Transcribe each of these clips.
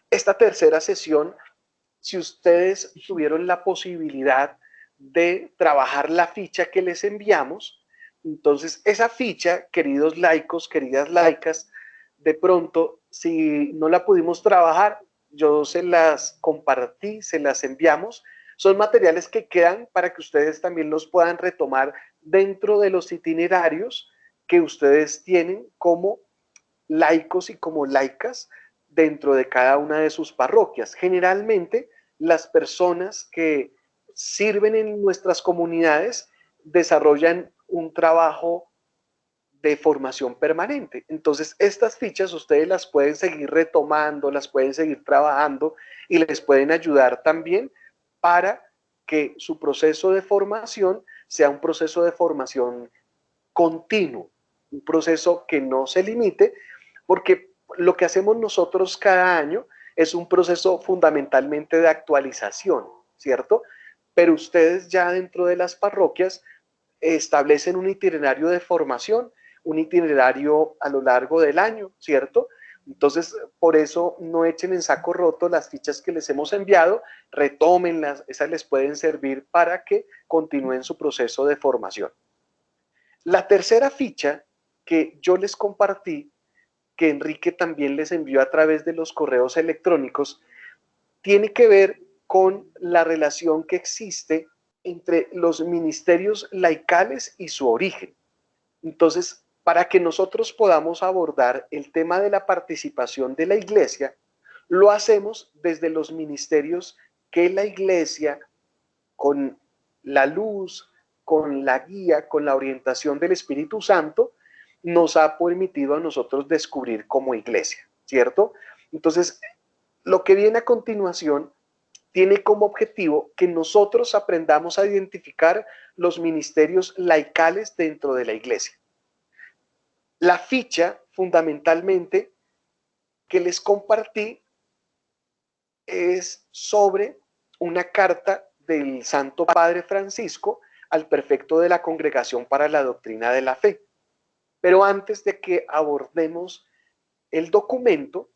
Esta tercera sesión, si ustedes tuvieron la posibilidad de trabajar la ficha que les enviamos, entonces esa ficha, queridos laicos, queridas laicas, de pronto, si no la pudimos trabajar, yo se las compartí, se las enviamos. Son materiales que quedan para que ustedes también los puedan retomar dentro de los itinerarios que ustedes tienen como laicos y como laicas dentro de cada una de sus parroquias. Generalmente, las personas que sirven en nuestras comunidades desarrollan un trabajo de formación permanente. Entonces, estas fichas ustedes las pueden seguir retomando, las pueden seguir trabajando y les pueden ayudar también para que su proceso de formación sea un proceso de formación continuo, un proceso que no se limite, porque lo que hacemos nosotros cada año es un proceso fundamentalmente de actualización, ¿cierto? Pero ustedes ya dentro de las parroquias establecen un itinerario de formación, un itinerario a lo largo del año, ¿cierto? Entonces, por eso no echen en saco roto las fichas que les hemos enviado, retómenlas, esas les pueden servir para que continúen su proceso de formación. La tercera ficha que yo les compartí, que Enrique también les envió a través de los correos electrónicos, tiene que ver con la relación que existe entre los ministerios laicales y su origen. Entonces, para que nosotros podamos abordar el tema de la participación de la Iglesia, lo hacemos desde los ministerios que la Iglesia, con la luz, con la guía, con la orientación del Espíritu Santo, nos ha permitido a nosotros descubrir como Iglesia, ¿cierto? Entonces, lo que viene a continuación tiene como objetivo que nosotros aprendamos a identificar los ministerios laicales dentro de la Iglesia. La ficha, fundamentalmente, que les compartí es sobre una carta del Santo Padre Francisco al prefecto de la Congregación para la Doctrina de la Fe. Pero antes de que abordemos el documento,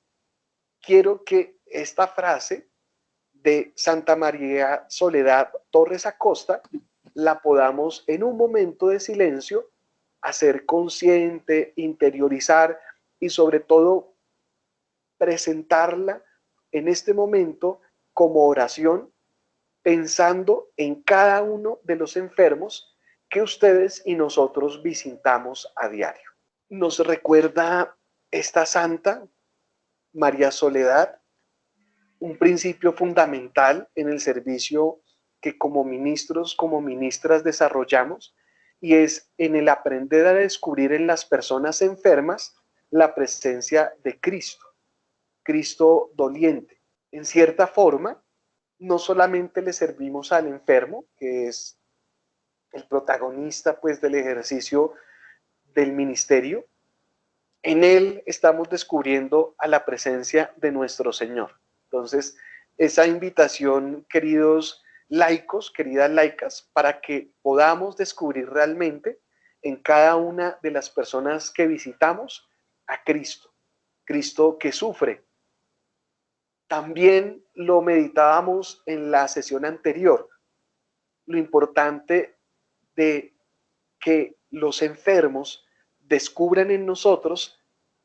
quiero que esta frase de Santa María Soledad Torres Acosta la podamos en un momento de silencio hacer consciente, interiorizar y sobre todo presentarla en este momento como oración, pensando en cada uno de los enfermos que ustedes y nosotros visitamos a diario. Nos recuerda esta santa, María Soledad, un principio fundamental en el servicio que como ministros, como ministras desarrollamos, y es en el aprender a descubrir en las personas enfermas la presencia de Cristo, Cristo doliente. En cierta forma, no solamente le servimos al enfermo, que es el protagonista pues del ejercicio del ministerio, en él estamos descubriendo a la presencia de nuestro Señor. Entonces, esa invitación, queridos laicos, queridas laicas, para que podamos descubrir realmente en cada una de las personas que visitamos a Cristo, Cristo que sufre. También lo meditábamos en la sesión anterior, lo importante de que los enfermos descubran en nosotros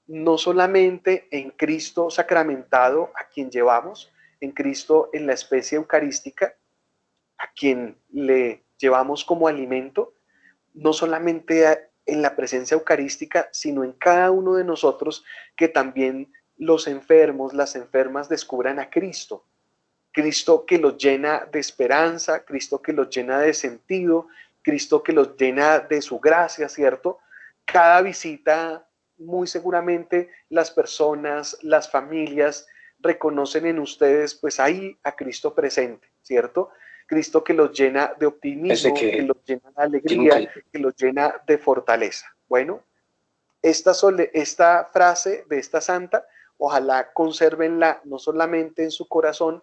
no solamente en Cristo sacramentado a quien llevamos, en Cristo en la especie eucarística, a quien le llevamos como alimento, no solamente en la presencia eucarística, sino en cada uno de nosotros, que también los enfermos, las enfermas descubran a Cristo. Cristo que los llena de esperanza, Cristo que los llena de sentido, Cristo que los llena de su gracia, ¿cierto? Cada visita, muy seguramente las personas, las familias reconocen en ustedes, pues ahí a Cristo presente, ¿cierto? Cristo que los llena de optimismo, que los llena de alegría, que los llena de fortaleza. Bueno, esta frase de esta santa, ojalá consérvenla no solamente en su corazón,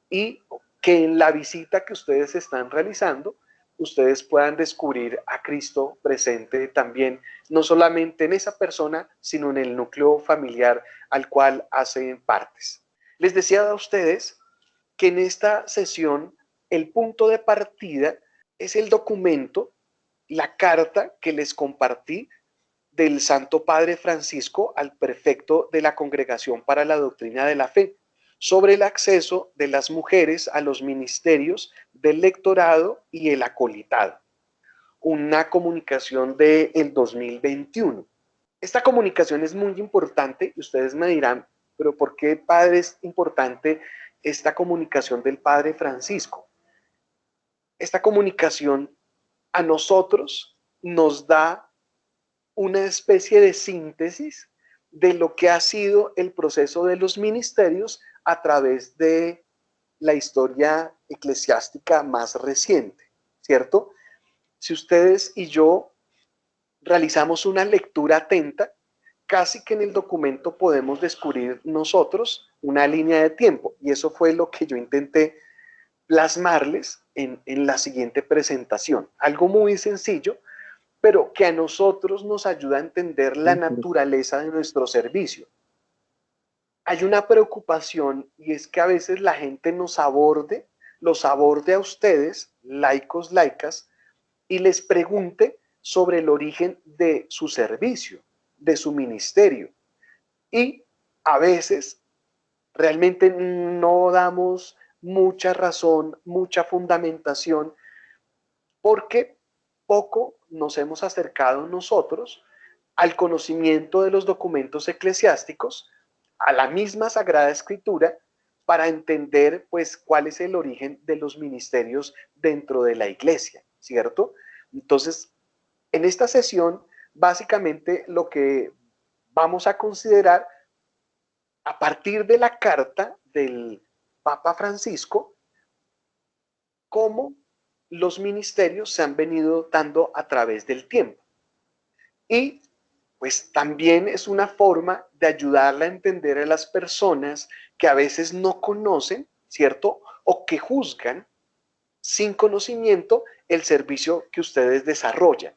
y que en la visita que ustedes están realizando, ustedes puedan descubrir a Cristo presente también, no solamente en esa persona, sino en el núcleo familiar al cual hacen partes. Les decía a ustedes que en esta sesión el punto de partida es el documento, la carta que les compartí del Santo Padre Francisco al prefecto de la Congregación para la Doctrina de la Fe sobre el acceso de las mujeres a los ministerios del lectorado y el acolitado. Una comunicación del 2021. Esta comunicación es muy importante y ustedes me dirán, pero ¿por qué, padre, es importante esta comunicación del Padre Francisco? Esta comunicación a nosotros nos da una especie de síntesis de lo que ha sido el proceso de los ministerios a través de la historia eclesiástica más reciente, ¿cierto? Si ustedes y yo realizamos una lectura atenta, casi que en el documento podemos descubrir nosotros una línea de tiempo, y eso fue lo que yo intenté plasmarles en la siguiente presentación. Algo muy sencillo, pero que a nosotros nos ayuda a entender la naturaleza de nuestro servicio. Hay una preocupación y es que a veces la gente los aborde a ustedes, laicos, laicas, y les pregunte sobre el origen de su servicio, de su ministerio. Y a veces realmente no damos mucha razón, mucha fundamentación, porque poco nos hemos acercado nosotros al conocimiento de los documentos eclesiásticos, a la misma Sagrada Escritura, para entender pues cuál es el origen de los ministerios dentro de la iglesia, ¿cierto? Entonces, en esta sesión, básicamente lo que vamos a considerar a partir de la carta del Papa Francisco, cómo los ministerios se han venido dando a través del tiempo. Y pues también es una forma de ayudarla a entender a las personas que a veces no conocen, ¿cierto? O que juzgan sin conocimiento el servicio que ustedes desarrollan.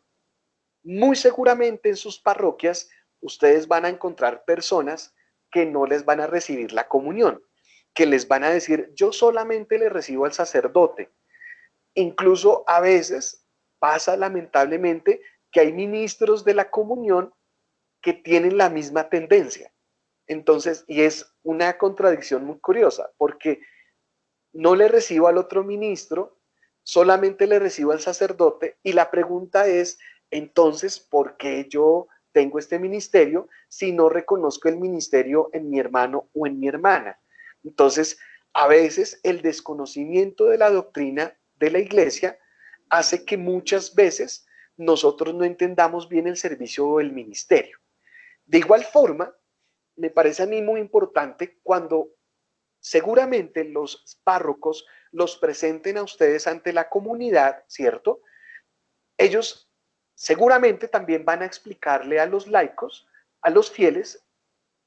Muy seguramente en sus parroquias ustedes van a encontrar personas que no les van a recibir la comunión, que les van a decir, yo solamente le recibo al sacerdote. Incluso a veces pasa lamentablemente que hay ministros de la comunión que tienen la misma tendencia. Entonces, y es una contradicción muy curiosa, porque no le recibo al otro ministro, solamente le recibo al sacerdote, y la pregunta es, entonces, ¿por qué yo tengo este ministerio si no reconozco el ministerio en mi hermano o en mi hermana? Entonces, a veces el desconocimiento de la doctrina de la iglesia hace que muchas veces nosotros no entendamos bien el servicio o el ministerio. De igual forma, me parece a mí muy importante cuando seguramente los párrocos los presenten a ustedes ante la comunidad, ¿cierto? Ellos seguramente también van a explicarle a los laicos, a los fieles,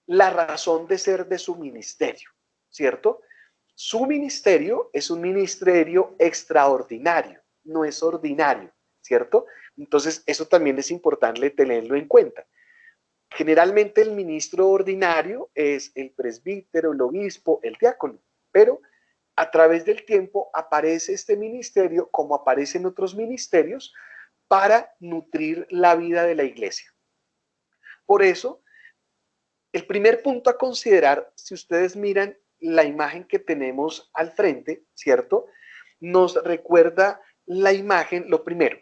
la razón de ser de su ministerio, ¿cierto? Su ministerio es un ministerio extraordinario, no es ordinario, ¿cierto? Entonces, eso también es importante tenerlo en cuenta. Generalmente el ministro ordinario es el presbítero, el obispo, el diácono, pero a través del tiempo aparece este ministerio, como aparecen otros ministerios, para nutrir la vida de la iglesia. Por eso, el primer punto a considerar, si ustedes miran la imagen que tenemos al frente, ¿cierto? Nos recuerda la imagen, lo primero,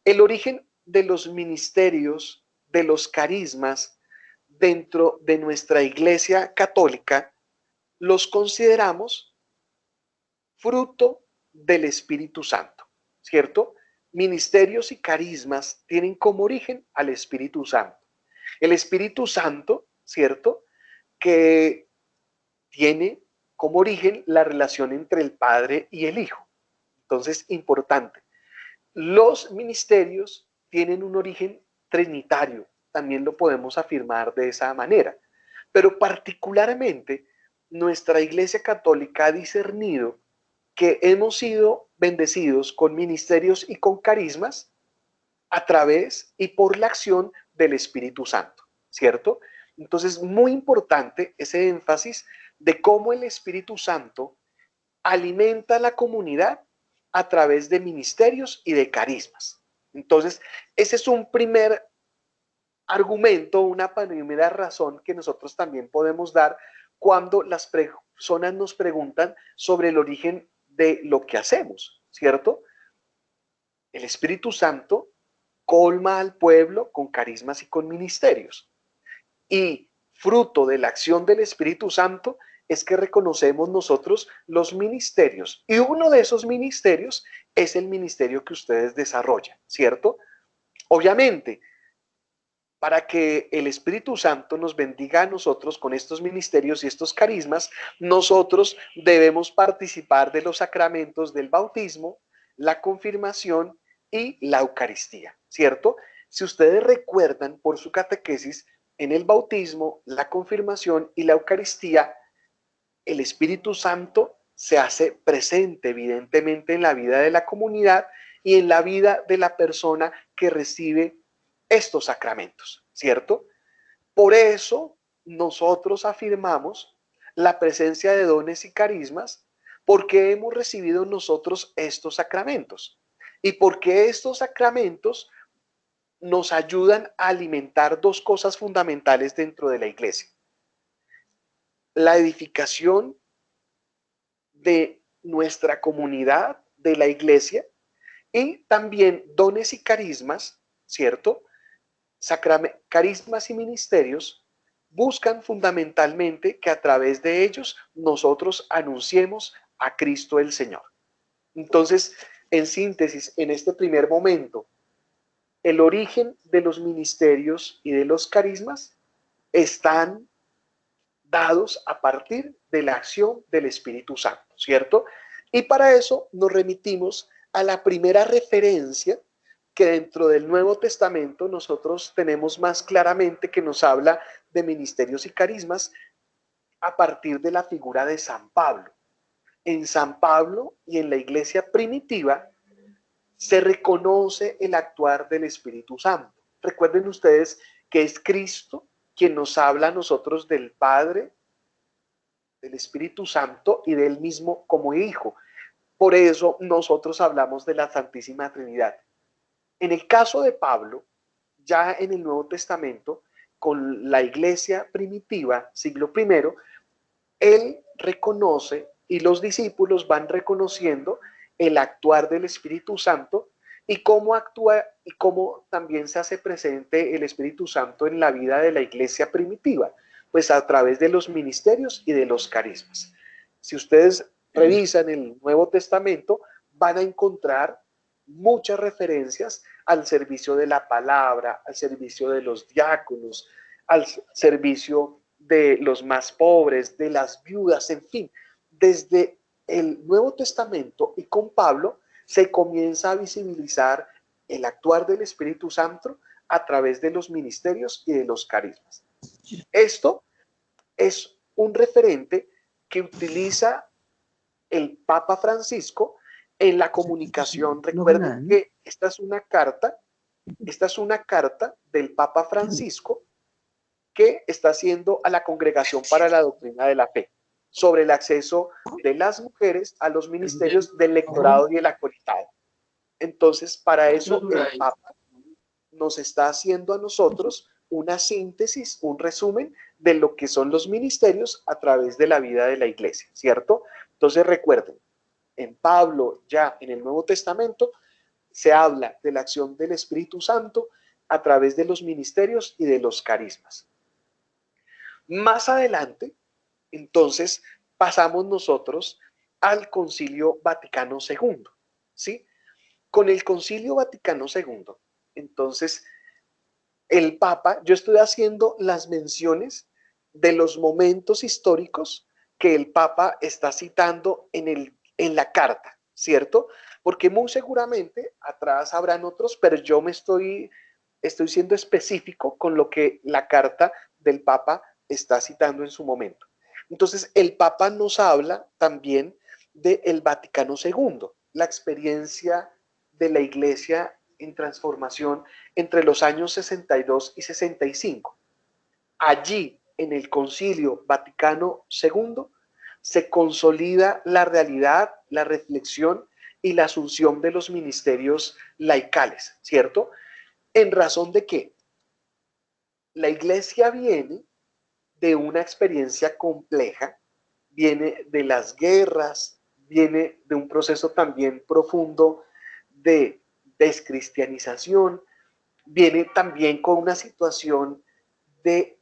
el origen de los ministerios, de los carismas dentro de nuestra iglesia católica, los consideramos fruto del Espíritu Santo, ¿cierto? Ministerios y carismas tienen como origen al Espíritu Santo. El Espíritu Santo, ¿cierto? Que tiene como origen la relación entre el Padre y el Hijo. Entonces, importante. Los ministerios tienen un origen trinitario, también lo podemos afirmar de esa manera, pero particularmente nuestra Iglesia Católica ha discernido que hemos sido bendecidos con ministerios y con carismas a través y por la acción del Espíritu Santo, ¿cierto? Entonces, muy importante ese énfasis de cómo el Espíritu Santo alimenta a la comunidad a través de ministerios y de carismas. Entonces, ese es un primer argumento, una primera razón que nosotros también podemos dar cuando las personas nos preguntan sobre el origen de lo que hacemos, ¿cierto? El Espíritu Santo colma al pueblo con carismas y con ministerios. Y fruto de la acción del Espíritu Santo es que reconocemos nosotros los ministerios. Y uno de esos ministerios es el ministerio que ustedes desarrollan, ¿cierto? Obviamente, para que el Espíritu Santo nos bendiga a nosotros con estos ministerios y estos carismas, nosotros debemos participar de los sacramentos del bautismo, la confirmación y la Eucaristía, ¿cierto? Si ustedes recuerdan por su catequesis, en el bautismo, la confirmación y la Eucaristía, el Espíritu Santo se hace presente evidentemente en la vida de la comunidad y en la vida de la persona que recibe estos sacramentos, ¿cierto? Por eso nosotros afirmamos la presencia de dones y carismas porque hemos recibido nosotros estos sacramentos y porque estos sacramentos nos ayudan a alimentar dos cosas fundamentales dentro de la iglesia. La edificación de nuestra comunidad, de la iglesia, y también dones y carismas, ¿cierto? Carismas y ministerios buscan fundamentalmente que a través de ellos nosotros anunciemos a Cristo el Señor. Entonces, en síntesis, en este primer momento, el origen de los ministerios y de los carismas están dados a partir de la acción del Espíritu Santo, ¿cierto? Y para eso nos remitimos a la primera referencia que dentro del Nuevo Testamento nosotros tenemos más claramente, que nos habla de ministerios y carismas a partir de la figura de San Pablo. En San Pablo y en la iglesia primitiva se reconoce el actuar del Espíritu Santo. Recuerden ustedes que es Cristo quien nos habla a nosotros del Padre, del Espíritu Santo y del mismo como Hijo. Por eso nosotros hablamos de la Santísima Trinidad. En el caso de Pablo, ya en el Nuevo Testamento, con la iglesia primitiva, siglo I, él reconoce y los discípulos van reconociendo el actuar del Espíritu Santo y cómo actúa y cómo también se hace presente el Espíritu Santo en la vida de la iglesia primitiva, pues a través de los ministerios y de los carismas. Si ustedes revisan el Nuevo Testamento, van a encontrar muchas referencias al servicio de la palabra, al servicio de los diáconos, al servicio de los más pobres, de las viudas, en fin, desde el Nuevo Testamento y con Pablo se comienza a visibilizar el actuar del Espíritu Santo a través de los ministerios y de los carismas. Esto es un referente que utiliza el Papa Francisco en la comunicación. Recuerden que esta es una carta del Papa Francisco que está haciendo a la Congregación para la Doctrina de la Fe sobre el acceso de las mujeres a los ministerios del lectorado y el acolitado. Entonces, para eso el Papa nos está haciendo a nosotros una síntesis, un resumen de lo que son los ministerios a través de la vida de la iglesia, ¿cierto? Entonces recuerden, en Pablo, ya en el Nuevo Testamento, se habla de la acción del Espíritu Santo a través de los ministerios y de los carismas. Más adelante, entonces, pasamos nosotros al Concilio Vaticano II, ¿sí? Con el Concilio Vaticano II, entonces, el Papa, yo estoy haciendo las menciones de los momentos históricos que el Papa está citando en la carta, ¿cierto? Porque muy seguramente atrás habrán otros, pero yo estoy siendo específico con lo que la carta del Papa está citando en su momento. Entonces, el Papa nos habla también del Vaticano II, la experiencia de la Iglesia en transformación entre los años 62 y 65. Allí, en el Concilio Vaticano II se consolida la realidad, la reflexión y la asunción de los ministerios laicales, ¿cierto? En razón de que la Iglesia viene de una experiencia compleja, viene de las guerras, viene de un proceso también profundo de descristianización, viene también con una situación de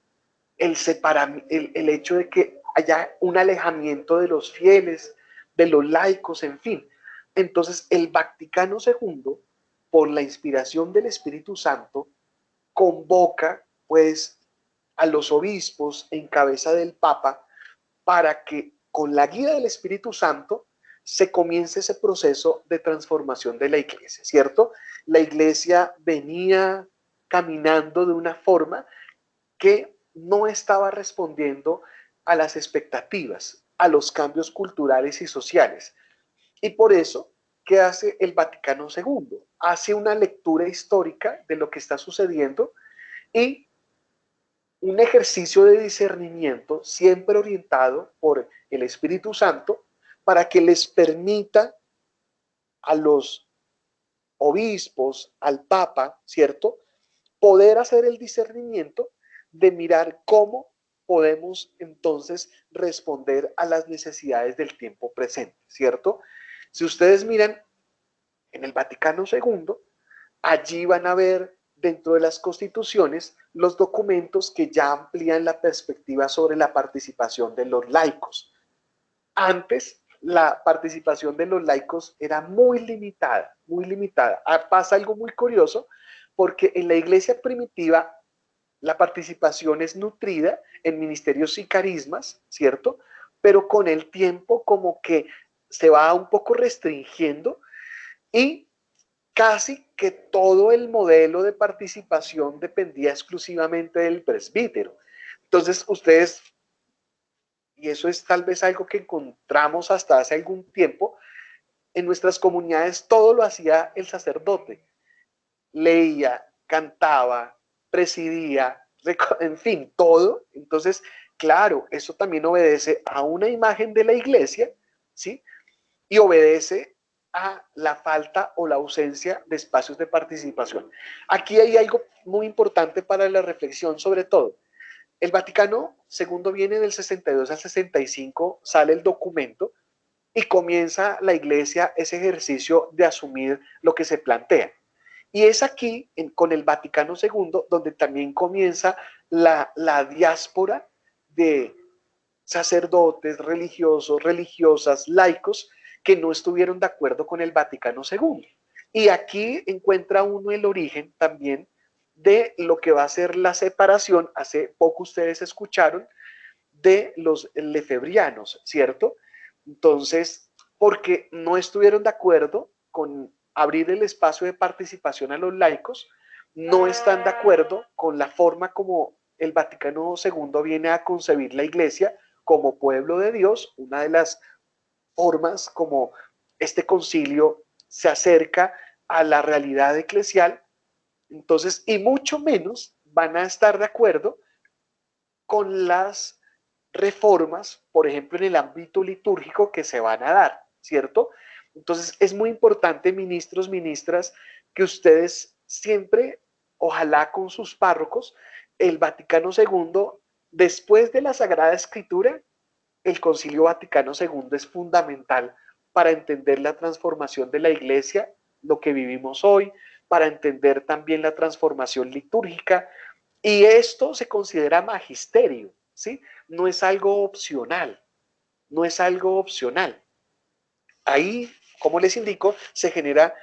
el hecho de que haya un alejamiento de los fieles, de los laicos, en fin. Entonces, el Vaticano II, por la inspiración del Espíritu Santo, convoca, pues, a los obispos en cabeza del Papa para que, con la guía del Espíritu Santo, se comience ese proceso de transformación de la iglesia, ¿cierto? La iglesia venía caminando de una forma que no estaba respondiendo a las expectativas, a los cambios culturales y sociales. Y por eso, ¿qué hace el Vaticano II? Hace una lectura histórica de lo que está sucediendo y un ejercicio de discernimiento siempre orientado por el Espíritu Santo para que les permita a los obispos, al Papa, ¿cierto? Poder hacer el discernimiento de mirar cómo podemos entonces responder a las necesidades del tiempo presente, ¿cierto? Si ustedes miran en el Vaticano II, allí van a ver dentro de las constituciones los documentos que ya amplían la perspectiva sobre la participación de los laicos. Antes, la participación de los laicos era muy limitada, muy limitada. Pasa algo muy curioso, porque en la iglesia primitiva la participación es nutrida en ministerios y carismas, ¿cierto? Pero con el tiempo como que se va un poco restringiendo y casi que todo el modelo de participación dependía exclusivamente del presbítero. Entonces, ustedes, y eso es tal vez algo que encontramos hasta hace algún tiempo, en nuestras comunidades todo lo hacía el sacerdote. Leía, cantaba, presidía, en fin, todo. Entonces, claro, eso también obedece a una imagen de la iglesia, ¿sí? Y obedece a la falta o la ausencia de espacios de participación. Aquí hay algo muy importante para la reflexión, sobre todo. El Vaticano II viene del 62 al 65, sale el documento y comienza la iglesia ese ejercicio de asumir lo que se plantea. Y es aquí, con el Vaticano II, donde también comienza la diáspora de sacerdotes, religiosos, religiosas, laicos, que no estuvieron de acuerdo con el Vaticano II. Y aquí encuentra uno el origen también de lo que va a ser la separación, hace poco ustedes escucharon, de los lefebrianos, ¿cierto? Entonces, porque no estuvieron de acuerdo con abrir el espacio de participación a los laicos, no están de acuerdo con la forma como el Vaticano II viene a concebir la iglesia como pueblo de Dios, una de las formas como este concilio se acerca a la realidad eclesial, entonces, y mucho menos van a estar de acuerdo con las reformas, por ejemplo, en el ámbito litúrgico que se van a dar, ¿cierto? Entonces, es muy importante, ministros, ministras, que ustedes siempre, ojalá con sus párrocos, el Vaticano II, después de la Sagrada Escritura, el Concilio Vaticano II es fundamental para entender la transformación de la Iglesia, lo que vivimos hoy, para entender también la transformación litúrgica, y esto se considera magisterio, ¿sí? No es algo opcional, no es algo opcional. Ahí, como les indico, se genera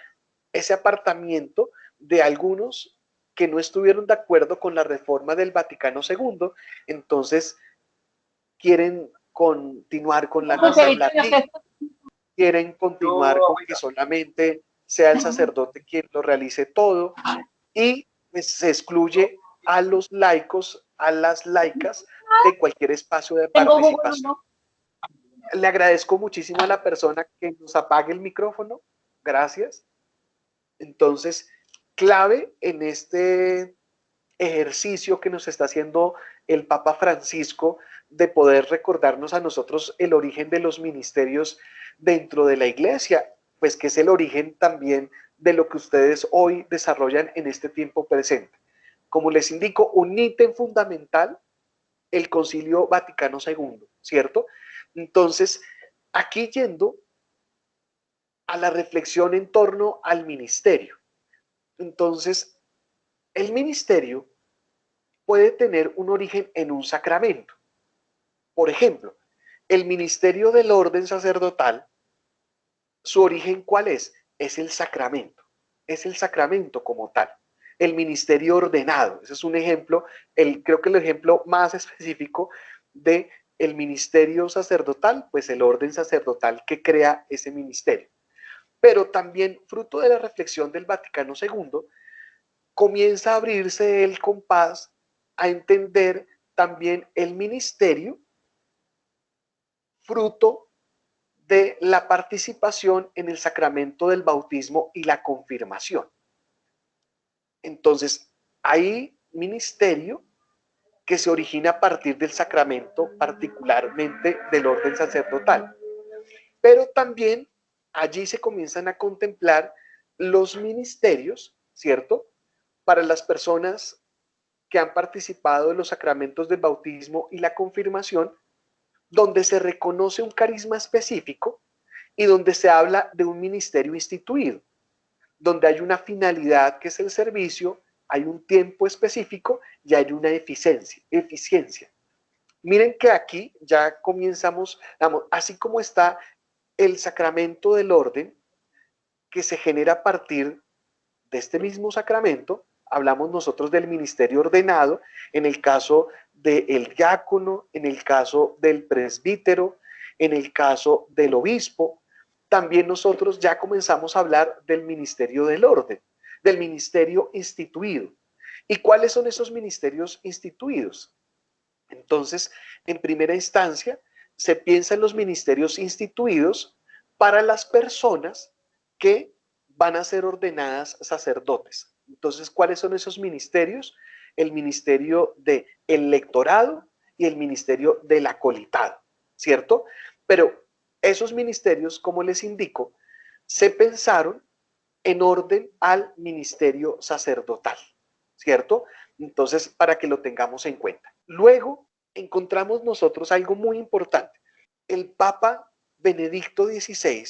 ese apartamiento de algunos que no estuvieron de acuerdo con la reforma del Vaticano II, entonces quieren continuar con la misa en latín, quieren continuar con que solamente sea el sacerdote quien lo realice todo y pues, se excluye a los laicos, a las laicas de cualquier espacio de participación. Le agradezco muchísimo a la persona que nos apague el micrófono. Gracias. Entonces, clave ejercicio que nos está haciendo el Papa Francisco de poder recordarnos a nosotros el origen de los ministerios dentro de la iglesia, pues que es el origen también de lo que ustedes hoy desarrollan en este tiempo presente. Como les indico, un ítem fundamental, el Concilio Vaticano II, ¿cierto? Entonces, aquí yendo a la reflexión en torno al ministerio. Entonces, el ministerio puede tener un origen en un sacramento. Por ejemplo, el ministerio del orden sacerdotal, su origen ¿cuál es? Es el sacramento. Es el sacramento como tal. El ministerio ordenado, ese es un ejemplo, creo que el ejemplo más específico de el ministerio sacerdotal, pues el orden sacerdotal que crea ese ministerio. Pero también, fruto de la reflexión del Vaticano II, comienza a abrirse el compás a entender también el ministerio fruto de la participación en el sacramento del bautismo y la confirmación. Entonces, hay ministerio que se origina a partir del sacramento, particularmente del orden sacerdotal. Pero también allí se comienzan a contemplar los ministerios, ¿cierto? Para las personas que han participado en los sacramentos del bautismo y la confirmación, donde se reconoce un carisma específico y donde se habla de un ministerio instituido, donde hay una finalidad que es el servicio, hay un tiempo específico y hay una eficiencia. Miren que aquí ya comenzamos, así como está el sacramento del orden, que se genera a partir de este mismo sacramento, hablamos nosotros del ministerio ordenado, en el caso del diácono, en el caso del presbítero, en el caso del obispo. También nosotros ya comenzamos a hablar del ministerio del orden, del ministerio instituido. ¿Y cuáles son esos ministerios instituidos? Entonces, en primera instancia, se piensa en los ministerios instituidos para las personas que van a ser ordenadas sacerdotes. Entonces, ¿cuáles son esos ministerios? El ministerio del lectorado y el ministerio del acolitado, ¿cierto? Pero esos ministerios, como les indico, se pensaron en orden al ministerio sacerdotal, ¿cierto? Entonces, para que lo tengamos en cuenta. Luego, encontramos nosotros algo muy importante. El Papa Benedicto XVI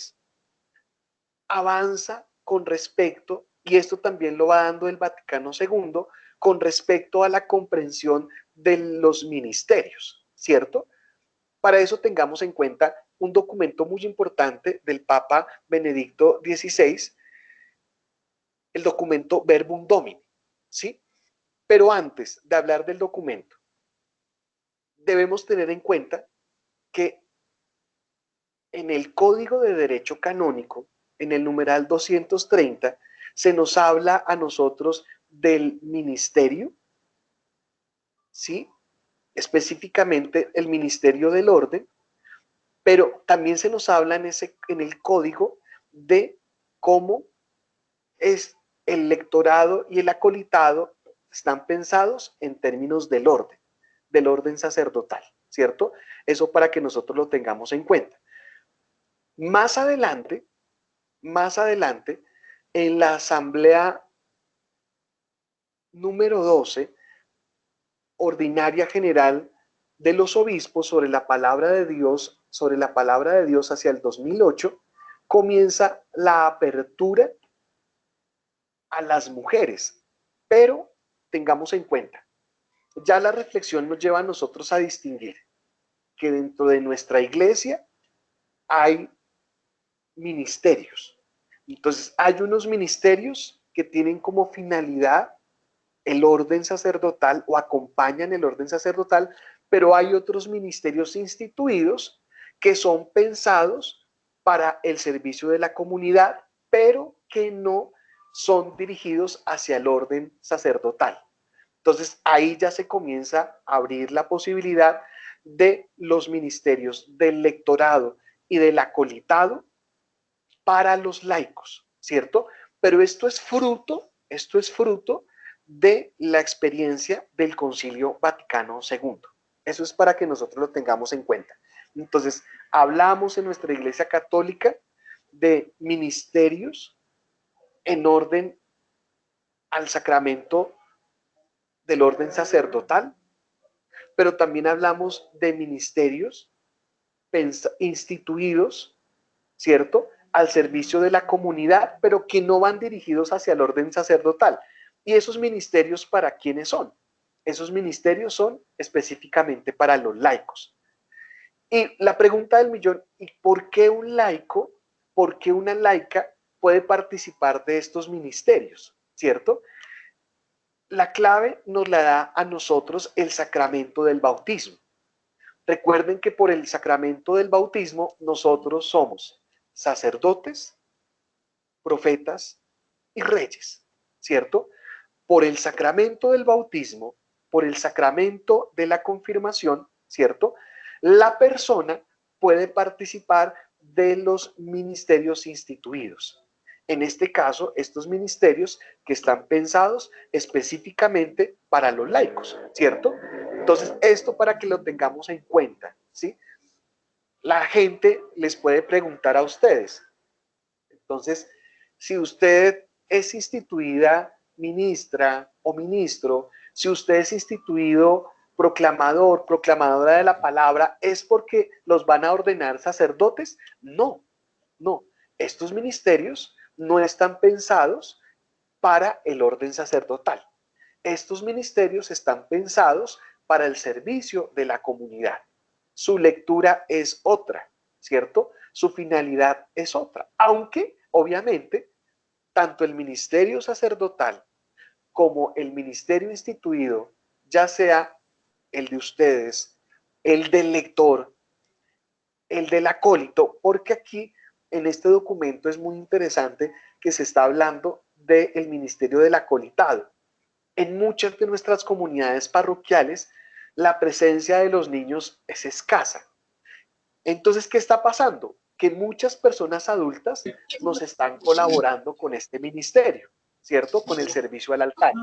avanza con respecto, y esto también lo va dando el Vaticano II, con respecto a la comprensión de los ministerios, ¿cierto? Para eso tengamos en cuenta un documento muy importante del Papa Benedicto XVI, el documento Verbum Domini, ¿sí? Pero antes de hablar del documento, debemos tener en cuenta que en el Código de Derecho Canónico, en el numeral 230, se nos habla a nosotros del ministerio, ¿sí? Específicamente el ministerio del orden, pero también se nos habla en el código de cómo es el lectorado y el acolitado están pensados en términos del orden sacerdotal, ¿cierto? Eso para que nosotros lo tengamos en cuenta. Más adelante, en la asamblea número 12, ordinaria general de los obispos sobre la palabra de Dios, hacia el 2008, comienza la apertura a las mujeres, pero tengamos en cuenta, ya la reflexión nos lleva a nosotros a distinguir que dentro de nuestra iglesia hay ministerios. Entonces, hay unos ministerios que tienen como finalidad el orden sacerdotal o acompañan el orden sacerdotal, pero hay otros ministerios instituidos que son pensados para el servicio de la comunidad, pero que no son dirigidos hacia el orden sacerdotal. Entonces ahí ya se comienza a abrir la posibilidad de los ministerios del lectorado y del acolitado para los laicos, ¿cierto? Pero esto es fruto de la experiencia del Concilio Vaticano II. Eso es para que nosotros lo tengamos en cuenta. Entonces, hablamos en nuestra Iglesia Católica de ministerios en orden al sacramento del orden sacerdotal, pero también hablamos de ministerios instituidos, ¿cierto?, al servicio de la comunidad, pero que no van dirigidos hacia el orden sacerdotal. ¿Y esos ministerios para quiénes son? Esos ministerios son específicamente para los laicos. Y la pregunta del millón, ¿y por qué un laico, por qué una laica puede participar de estos ministerios? ¿Cierto? La clave nos la da a nosotros el sacramento del bautismo. Recuerden que por el sacramento del bautismo nosotros somos sacerdotes, profetas y reyes, ¿cierto? Por el sacramento del bautismo, por el sacramento de la confirmación, ¿cierto? La persona puede participar de los ministerios instituidos. En este caso, estos ministerios que están pensados específicamente para los laicos, ¿cierto? Entonces, esto para que lo tengamos en cuenta, ¿sí? La gente les puede preguntar a ustedes. Entonces, si usted es instituida ministra o ministro, si usted es instituido proclamador, proclamadora de la palabra, ¿es porque los van a ordenar sacerdotes? No, no. Estos ministerios no están pensados para el orden sacerdotal. Estos ministerios están pensados para el servicio de la comunidad. Su lectura es otra, ¿cierto? Su finalidad es otra, aunque obviamente tanto el ministerio sacerdotal como el ministerio instituido, ya sea el de ustedes, el del lector, el del acólito, porque aquí en este documento es muy interesante que se está hablando del ministerio del acolitado. En muchas de nuestras comunidades parroquiales, la presencia de los niños es escasa. Entonces, ¿qué está pasando? Que muchas personas adultas nos están colaborando con este ministerio, ¿cierto? Con el servicio al altar.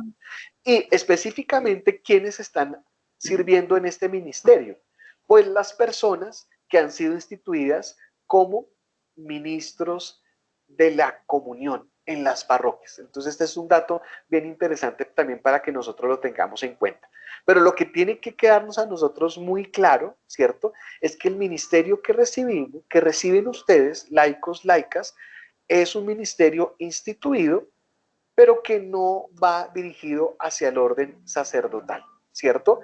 Y específicamente, ¿quiénes están sirviendo en este ministerio? Pues las personas que han sido instituidas como ministros de la comunión en las parroquias. Entonces, este es un dato bien interesante también para que nosotros lo tengamos en cuenta. Pero lo que tiene que quedarnos a nosotros muy claro, ¿cierto? Es que el ministerio que recibimos, que reciben ustedes, laicos, laicas, es un ministerio instituido, pero que no va dirigido hacia el orden sacerdotal, ¿cierto?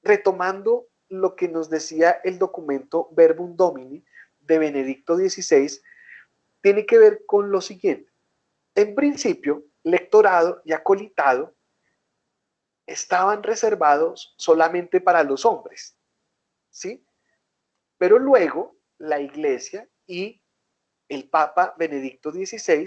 Retomando lo que nos decía el documento Verbum Domini de Benedicto XVI, tiene que ver con lo siguiente. En principio, lectorado y acolitado estaban reservados solamente para los hombres, ¿sí? Pero luego la Iglesia y el Papa Benedicto XVI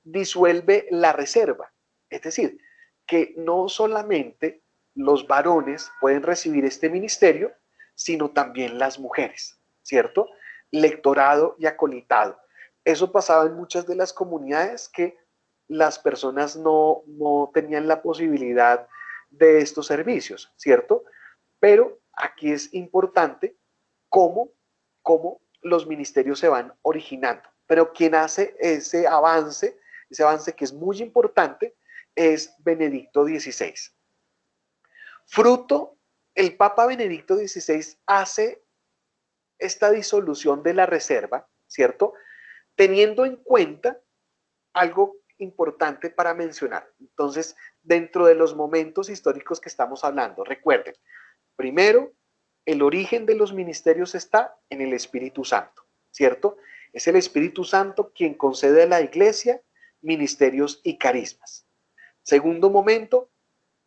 disuelve la reserva, es decir, que no solamente los varones pueden recibir este ministerio, sino también las mujeres, ¿cierto? Lectorado y acolitado. Eso pasaba en muchas de las comunidades que las personas no tenían la posibilidad de estos servicios, ¿cierto? Pero aquí es importante cómo los ministerios se van originando. Pero quien hace ese avance que es muy importante, es Benedicto XVI. Fruto, el Papa Benedicto XVI hace esta disolución de la reserva, ¿cierto? Teniendo en cuenta algo importante para mencionar. Entonces, dentro de los momentos históricos que estamos hablando, recuerden, primero, el origen de los ministerios está en el Espíritu Santo, ¿cierto? Es el Espíritu Santo quien concede a la Iglesia ministerios y carismas. Segundo momento,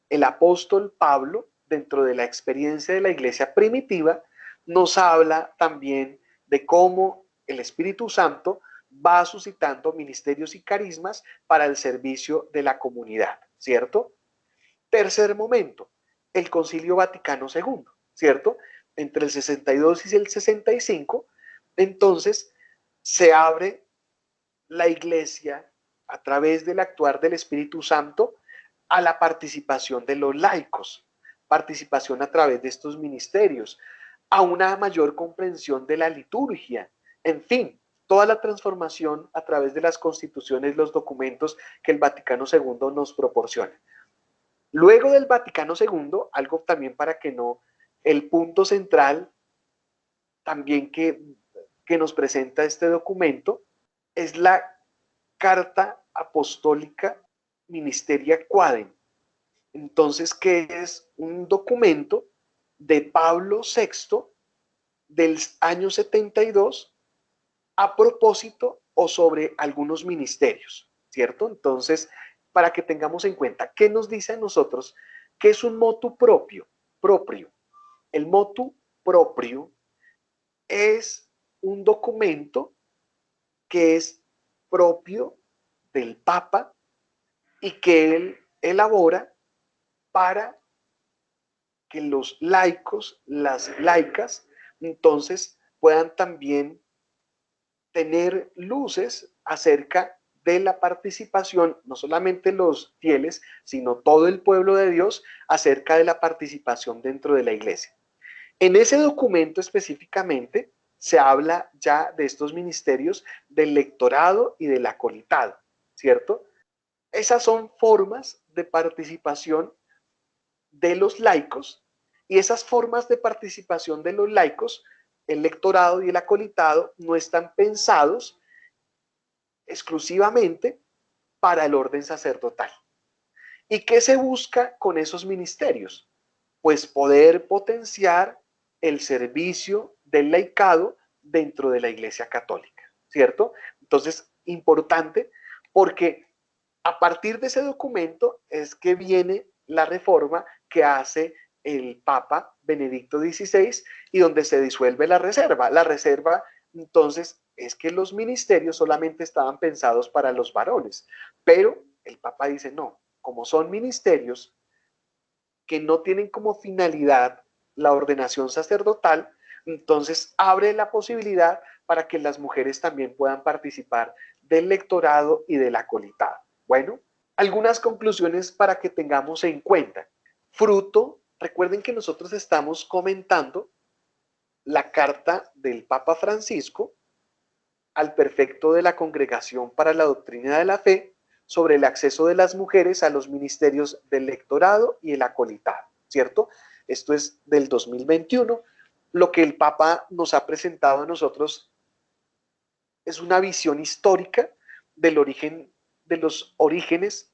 el apóstol Pablo, dentro de la experiencia de la Iglesia primitiva, nos habla también de cómo el Espíritu Santo va suscitando ministerios y carismas para el servicio de la comunidad, ¿cierto? Tercer momento, el Concilio Vaticano II, ¿cierto? Entre el 62 y el 65, entonces se abre la Iglesia a través del actuar del Espíritu Santo a la participación de los laicos, participación a través de estos ministerios, a una mayor comprensión de la liturgia, en fin, toda la transformación a través de las constituciones, los documentos que el Vaticano II nos proporciona. Luego del Vaticano II, algo también para que no, el punto central también que nos presenta este documento es la Carta Apostólica Ministeria Quadem. Entonces, que es un documento de Pablo VI del año 72 a propósito o sobre algunos ministerios, ¿cierto? Entonces, para que tengamos en cuenta, ¿qué nos dice a nosotros? ¿Qué es un motu propio? Propio. El motu propio es un documento que es propio del Papa y que él elabora para que los laicos, las laicas, entonces puedan también tener luces acerca de la participación, no solamente los fieles, sino todo el pueblo de Dios, acerca de la participación dentro de la iglesia. En ese documento específicamente se habla ya de estos ministerios del lectorado y del acolitado, ¿cierto? Esas son formas de participación de los laicos y esas formas de participación de los laicos, el lectorado y el acolitado, no están pensados exclusivamente para el orden sacerdotal. ¿Y qué se busca con esos ministerios? Pues poder potenciar el servicio del laicado dentro de la Iglesia Católica, ¿cierto? Entonces, importante porque a partir de ese documento es que viene la reforma que hace el Papa Benedicto XVI y donde se disuelve la reserva. La reserva, entonces, es que los ministerios solamente estaban pensados para los varones, pero el Papa dice, no, como son ministerios que no tienen como finalidad la ordenación sacerdotal, entonces abre la posibilidad para que las mujeres también puedan participar del lectorado y del acolitado. Bueno, algunas conclusiones para que tengamos en cuenta. Fruto, recuerden que nosotros estamos comentando la carta del Papa Francisco al prefecto de la Congregación para la Doctrina de la Fe sobre el acceso de las mujeres a los ministerios del lectorado y el acolitado, ¿cierto? Esto es del 2021. Lo que el Papa nos ha presentado a nosotros es una visión histórica del origen, de los orígenes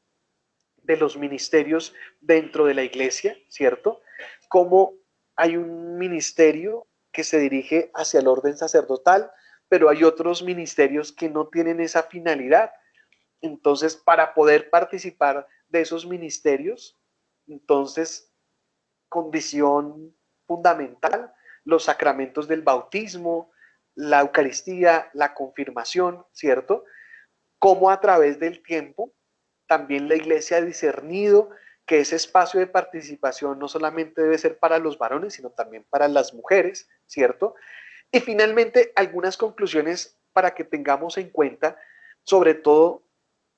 de los ministerios dentro de la iglesia, ¿cierto? Como hay un ministerio que se dirige hacia el orden sacerdotal, pero hay otros ministerios que no tienen esa finalidad. Entonces, para poder participar de esos ministerios, entonces, condición fundamental, los sacramentos del bautismo, la Eucaristía, la confirmación, ¿cierto? Como a través del tiempo también la iglesia ha discernido que ese espacio de participación no solamente debe ser para los varones, sino también para las mujeres, ¿cierto? Y finalmente, algunas conclusiones para que tengamos en cuenta, sobre todo,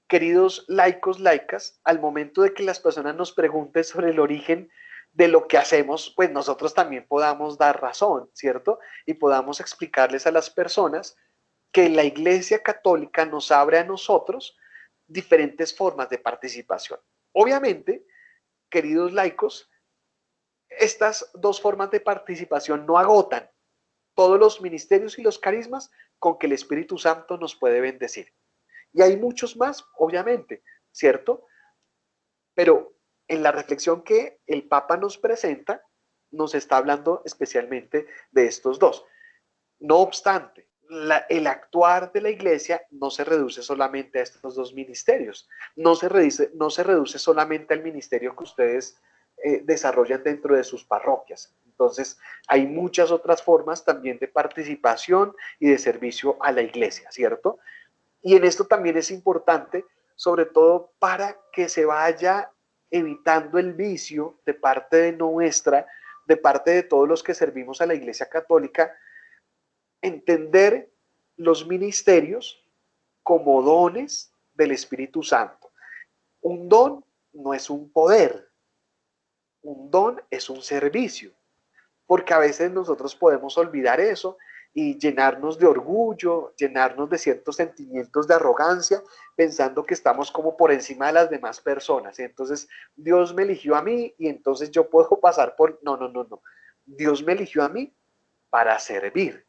queridos laicos, laicas, al momento de que las personas nos pregunten sobre el origen de lo que hacemos, pues nosotros también podamos dar razón, ¿cierto? Y podamos explicarles a las personas que la Iglesia Católica nos abre a nosotros diferentes formas de participación. Obviamente, queridos laicos, estas dos formas de participación no agotan todos los ministerios y los carismas con que el Espíritu Santo nos puede bendecir. Y hay muchos más, obviamente, ¿cierto? Pero en la reflexión que el Papa nos presenta, nos está hablando especialmente de estos dos. No obstante, el actuar de la iglesia no se reduce solamente a estos dos ministerios, no se reduce solamente al ministerio que ustedes desarrollan dentro de sus parroquias. Entonces, hay muchas otras formas también de participación y de servicio a la iglesia, ¿cierto? Y en esto también es importante, sobre todo para que se vaya evitando el vicio de parte de nuestra, de parte de todos los que servimos a la Iglesia Católica, entender los ministerios como dones del Espíritu Santo. Un don no es un poder, un don es un servicio, porque a veces nosotros podemos olvidar eso y llenarnos de orgullo, llenarnos de ciertos sentimientos de arrogancia, pensando que estamos como por encima de las demás personas. Y entonces Dios me eligió a mí y entonces yo puedo pasar por... No, no, no, no. Dios me eligió a mí para servir.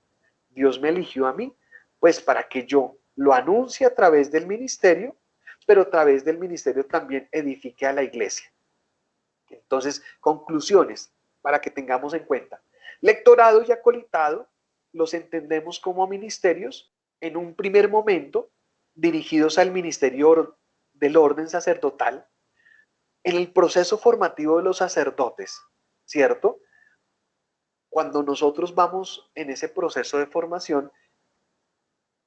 Dios me eligió a mí, pues para que yo lo anuncie a través del ministerio, pero a través del ministerio también edifique a la iglesia. Entonces, conclusiones para que tengamos en cuenta. Lectorado y acolitado los entendemos como ministerios en un primer momento dirigidos al ministerio del orden sacerdotal en el proceso formativo de los sacerdotes, ¿cierto? Cuando nosotros vamos en ese proceso de formación,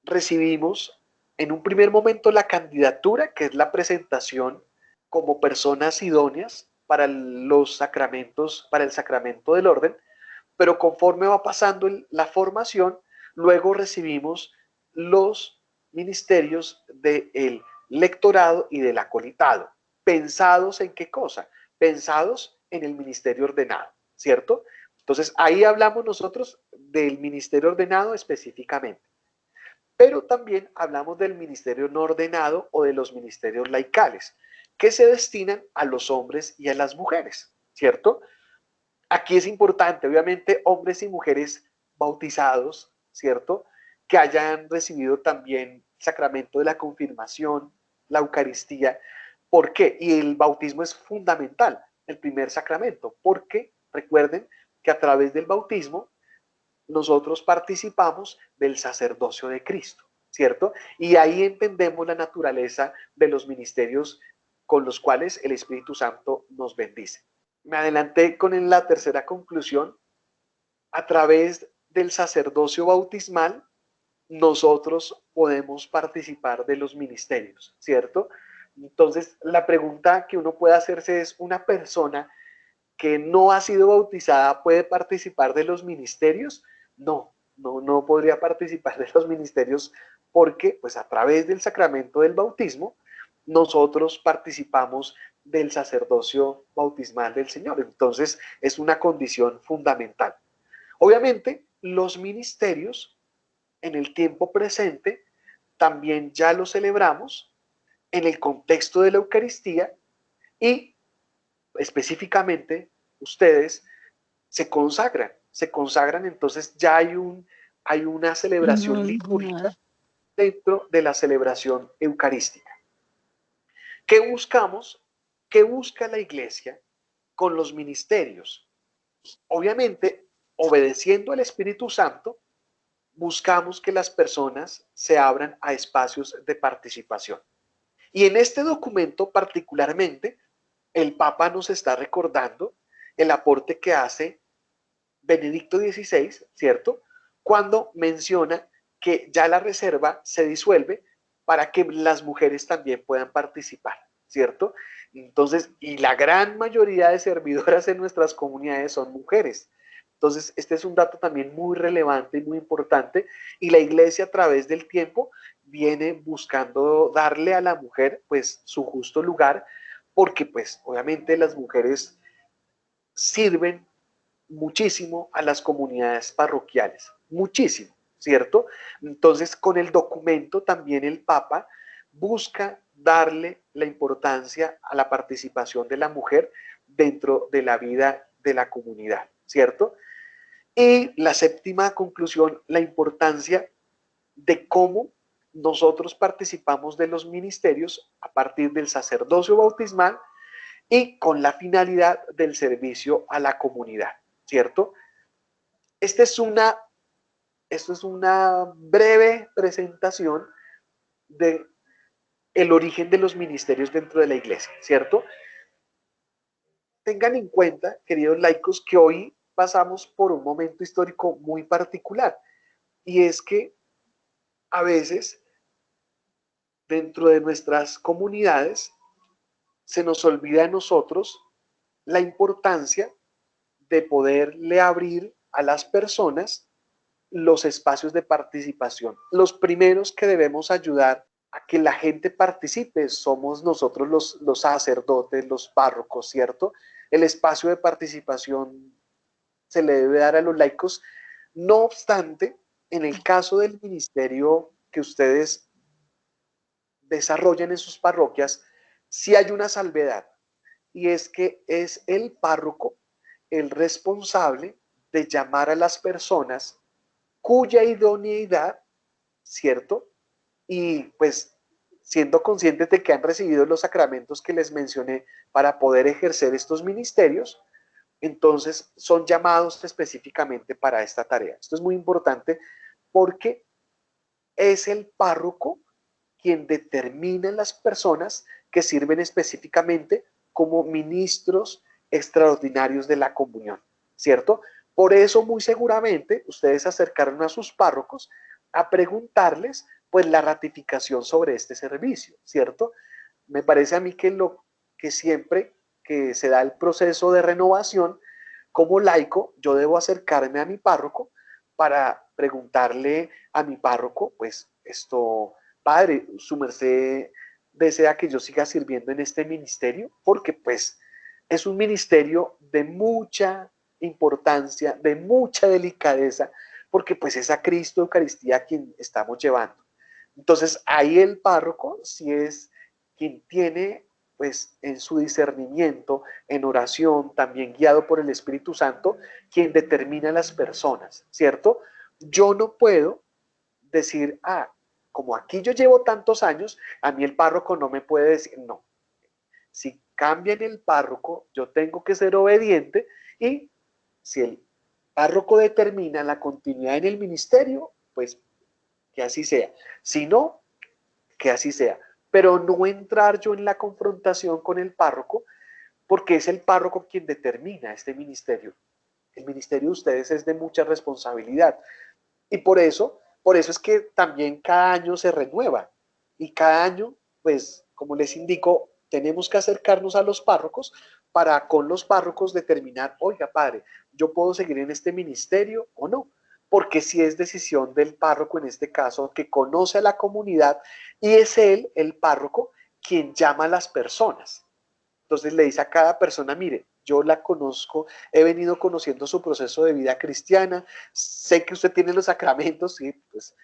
recibimos en un primer momento la candidatura, que es la presentación como personas idóneas para los sacramentos, para el sacramento del orden, pero conforme va pasando la formación, luego recibimos los ministerios del lectorado y del acolitado. ¿Pensados en qué cosa? Pensados en el ministerio ordenado, ¿cierto? Entonces ahí hablamos nosotros del ministerio ordenado específicamente. Pero también hablamos del ministerio no ordenado o de los ministerios laicales, que se destinan a los hombres y a las mujeres, ¿cierto? Aquí es importante, obviamente, hombres y mujeres bautizados, ¿cierto? Que hayan recibido también el sacramento de la confirmación, la Eucaristía. ¿Por qué? Y el bautismo es fundamental, el primer sacramento, porque recuerden que a través del bautismo nosotros participamos del sacerdocio de Cristo, ¿cierto? Y ahí entendemos la naturaleza de los ministerios con los cuales el Espíritu Santo nos bendice. Me adelanté con la tercera conclusión. A través del sacerdocio bautismal, nosotros podemos participar de los ministerios, ¿cierto? Entonces, la pregunta que uno puede hacerse es, ¿una persona que no ha sido bautizada puede participar de los ministerios? No, no podría participar de los ministerios porque pues a través del sacramento del bautismo nosotros participamos del sacerdocio bautismal del Señor. Entonces es una condición fundamental. Obviamente los ministerios en el tiempo presente también ya los celebramos en el contexto de la Eucaristía y específicamente ustedes se consagran, entonces ya hay una celebración litúrgica dentro de la celebración eucarística. ¿Qué buscamos? ¿Qué busca la iglesia con los ministerios? Obviamente, obedeciendo al Espíritu Santo, buscamos que las personas se abran a espacios de participación. Y en este documento particularmente, el Papa nos está recordando el aporte que hace Benedicto XVI, ¿cierto? Cuando menciona que ya la reserva se disuelve para que las mujeres también puedan participar, ¿cierto? Entonces, y la gran mayoría de servidoras en nuestras comunidades son mujeres. Entonces, este es un dato también muy relevante y muy importante, y la iglesia a través del tiempo viene buscando darle a la mujer pues su justo lugar, porque pues obviamente las mujeres sirven muchísimo a las comunidades parroquiales, muchísimo, ¿cierto? Entonces, con el documento también el Papa busca darle la importancia a la participación de la mujer dentro de la vida de la comunidad, ¿cierto? Y la séptima conclusión, la importancia de cómo nosotros participamos de los ministerios a partir del sacerdocio bautismal y con la finalidad del servicio a la comunidad, ¿cierto? Esta es esto es una breve presentación de el origen de los ministerios dentro de la iglesia, ¿cierto? Tengan en cuenta, queridos laicos, que hoy pasamos por un momento histórico muy particular, y es que a veces dentro de nuestras comunidades se nos olvida a nosotros la importancia de poderle abrir a las personas los espacios de participación. Los primeros que debemos ayudar a que la gente participe, somos nosotros los sacerdotes, los párrocos, ¿cierto? El espacio de participación se le debe dar a los laicos. No obstante, en el caso del ministerio que ustedes desarrollan en sus parroquias, sí hay una salvedad, y es que es el párroco el responsable de llamar a las personas cuya idoneidad, ¿cierto? Y pues siendo conscientes de que han recibido los sacramentos que les mencioné para poder ejercer estos ministerios, entonces son llamados específicamente para esta tarea. Esto es muy importante porque es el párroco quien determina las personas que sirven específicamente como ministros extraordinarios de la comunión, ¿cierto? Por eso muy seguramente ustedes se acercaron a sus párrocos a preguntarles pues la ratificación sobre este servicio, ¿cierto? Me parece a mí que lo que siempre que se da el proceso de renovación, como laico, yo debo acercarme a mi párroco para preguntarle a mi párroco, pues esto, padre, su merced desea que yo siga sirviendo en este ministerio, porque pues es un ministerio de mucha importancia, de mucha delicadeza, porque pues es a Cristo Eucaristía quien estamos llevando. Entonces ahí el párroco si es quien tiene pues en su discernimiento, en oración, también guiado por el Espíritu Santo, quien determina las personas, ¿cierto? Yo no puedo decir, como aquí yo llevo tantos años, a mí el párroco no me puede decir, no. Si cambia en el párroco, yo tengo que ser obediente, y si el párroco determina la continuidad en el ministerio, pues que así sea. Si no, que así sea. Pero no entrar yo en la confrontación con el párroco, porque es el párroco quien determina este ministerio. El ministerio de ustedes es de mucha responsabilidad. Y por eso es que también cada año se renueva. Y cada año, pues, como les indico, tenemos que acercarnos a los párrocos para con los párrocos determinar, oiga, padre, ¿yo puedo seguir en este ministerio o no? Porque si es decisión del párroco en este caso, que conoce a la comunidad, y es él, el párroco, quien llama a las personas. Entonces le dice a cada persona, mire, yo la conozco, he venido conociendo su proceso de vida cristiana, sé que usted tiene los sacramentos, sí, pues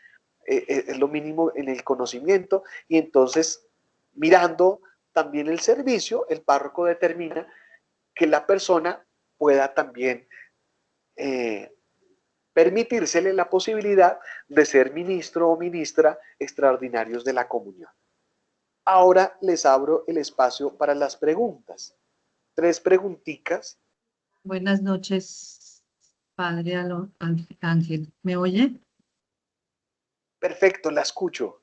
es lo mínimo en el conocimiento, y entonces mirando también el servicio, el párroco determina que la persona pueda también eh, permitírsele la posibilidad de ser ministro o ministra extraordinarios de la comunión. Ahora les abro el espacio para las preguntas. 3 preguntitas. Buenas noches, padre Ángel. ¿Me oye? Perfecto, la escucho.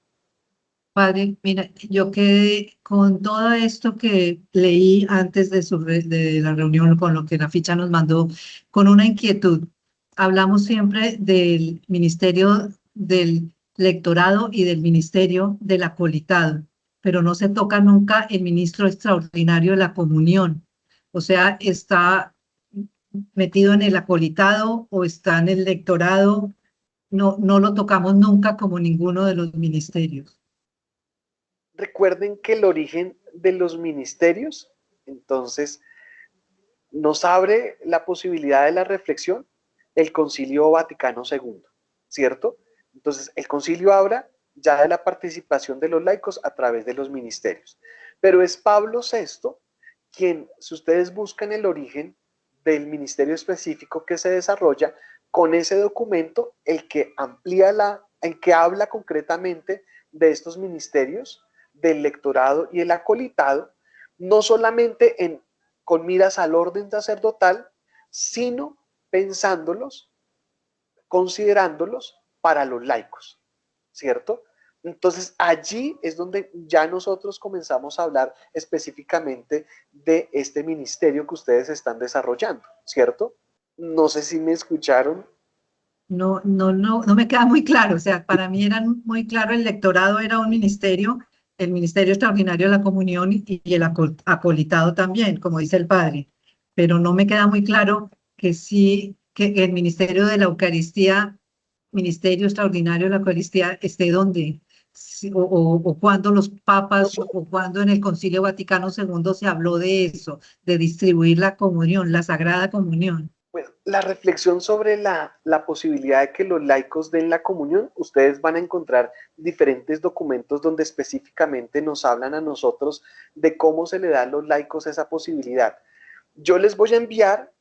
Padre, mira, yo quedé con todo esto que leí antes de, de la reunión con lo que la ficha nos mandó, con una inquietud. Hablamos siempre del ministerio del lectorado y del ministerio del acolitado, pero no se toca nunca el ministro extraordinario de la comunión. O sea, está metido en el acolitado o está en el lectorado. No, no lo tocamos nunca como ninguno de los ministerios. Recuerden que el origen de los ministerios, entonces, nos abre la posibilidad de la reflexión el Concilio Vaticano II, ¿cierto? Entonces, el concilio habla ya de la participación de los laicos a través de los ministerios. Pero es Pablo VI quien, si ustedes buscan el origen del ministerio específico que se desarrolla, con ese documento, el que amplía el que habla concretamente de estos ministerios, del lectorado y el acolitado, no solamente con miras al orden sacerdotal, sino pensándolos, considerándolos para los laicos, ¿cierto? Entonces allí es donde ya nosotros comenzamos a hablar específicamente de este ministerio que ustedes están desarrollando, ¿cierto? No sé si me escucharon. No, no, no, no me queda muy claro. O sea, para mí era muy claro, el lectorado era un ministerio, el ministerio extraordinario de la comunión y el acolitado también, como dice el padre. Pero no me queda muy claro que sí, que el ministerio de la Eucaristía, ministerio extraordinario de la Eucaristía, esté donde. Sí, o cuando los papas o cuando en el Concilio Vaticano II se habló de eso, de distribuir la comunión, la Sagrada Comunión. Bueno, la reflexión sobre la posibilidad de que los laicos den la comunión, ustedes van a encontrar diferentes documentos donde específicamente nos hablan a nosotros de cómo se le da a los laicos esa posibilidad. Yo les voy a enviar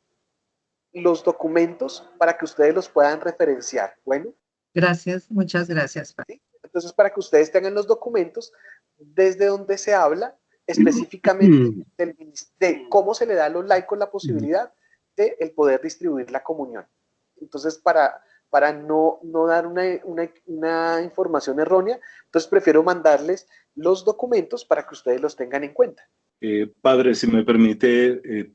los documentos para que ustedes los puedan referenciar. Bueno, Gracias, muchas gracias, Padre. ¿sí? Entonces, para que ustedes tengan los documentos desde donde se habla específicamente de cómo se le da a los laicos la posibilidad de el poder distribuir la comunión. Entonces, para no dar una información errónea, entonces prefiero mandarles los documentos para que ustedes los tengan en cuenta. Padre, si me permite,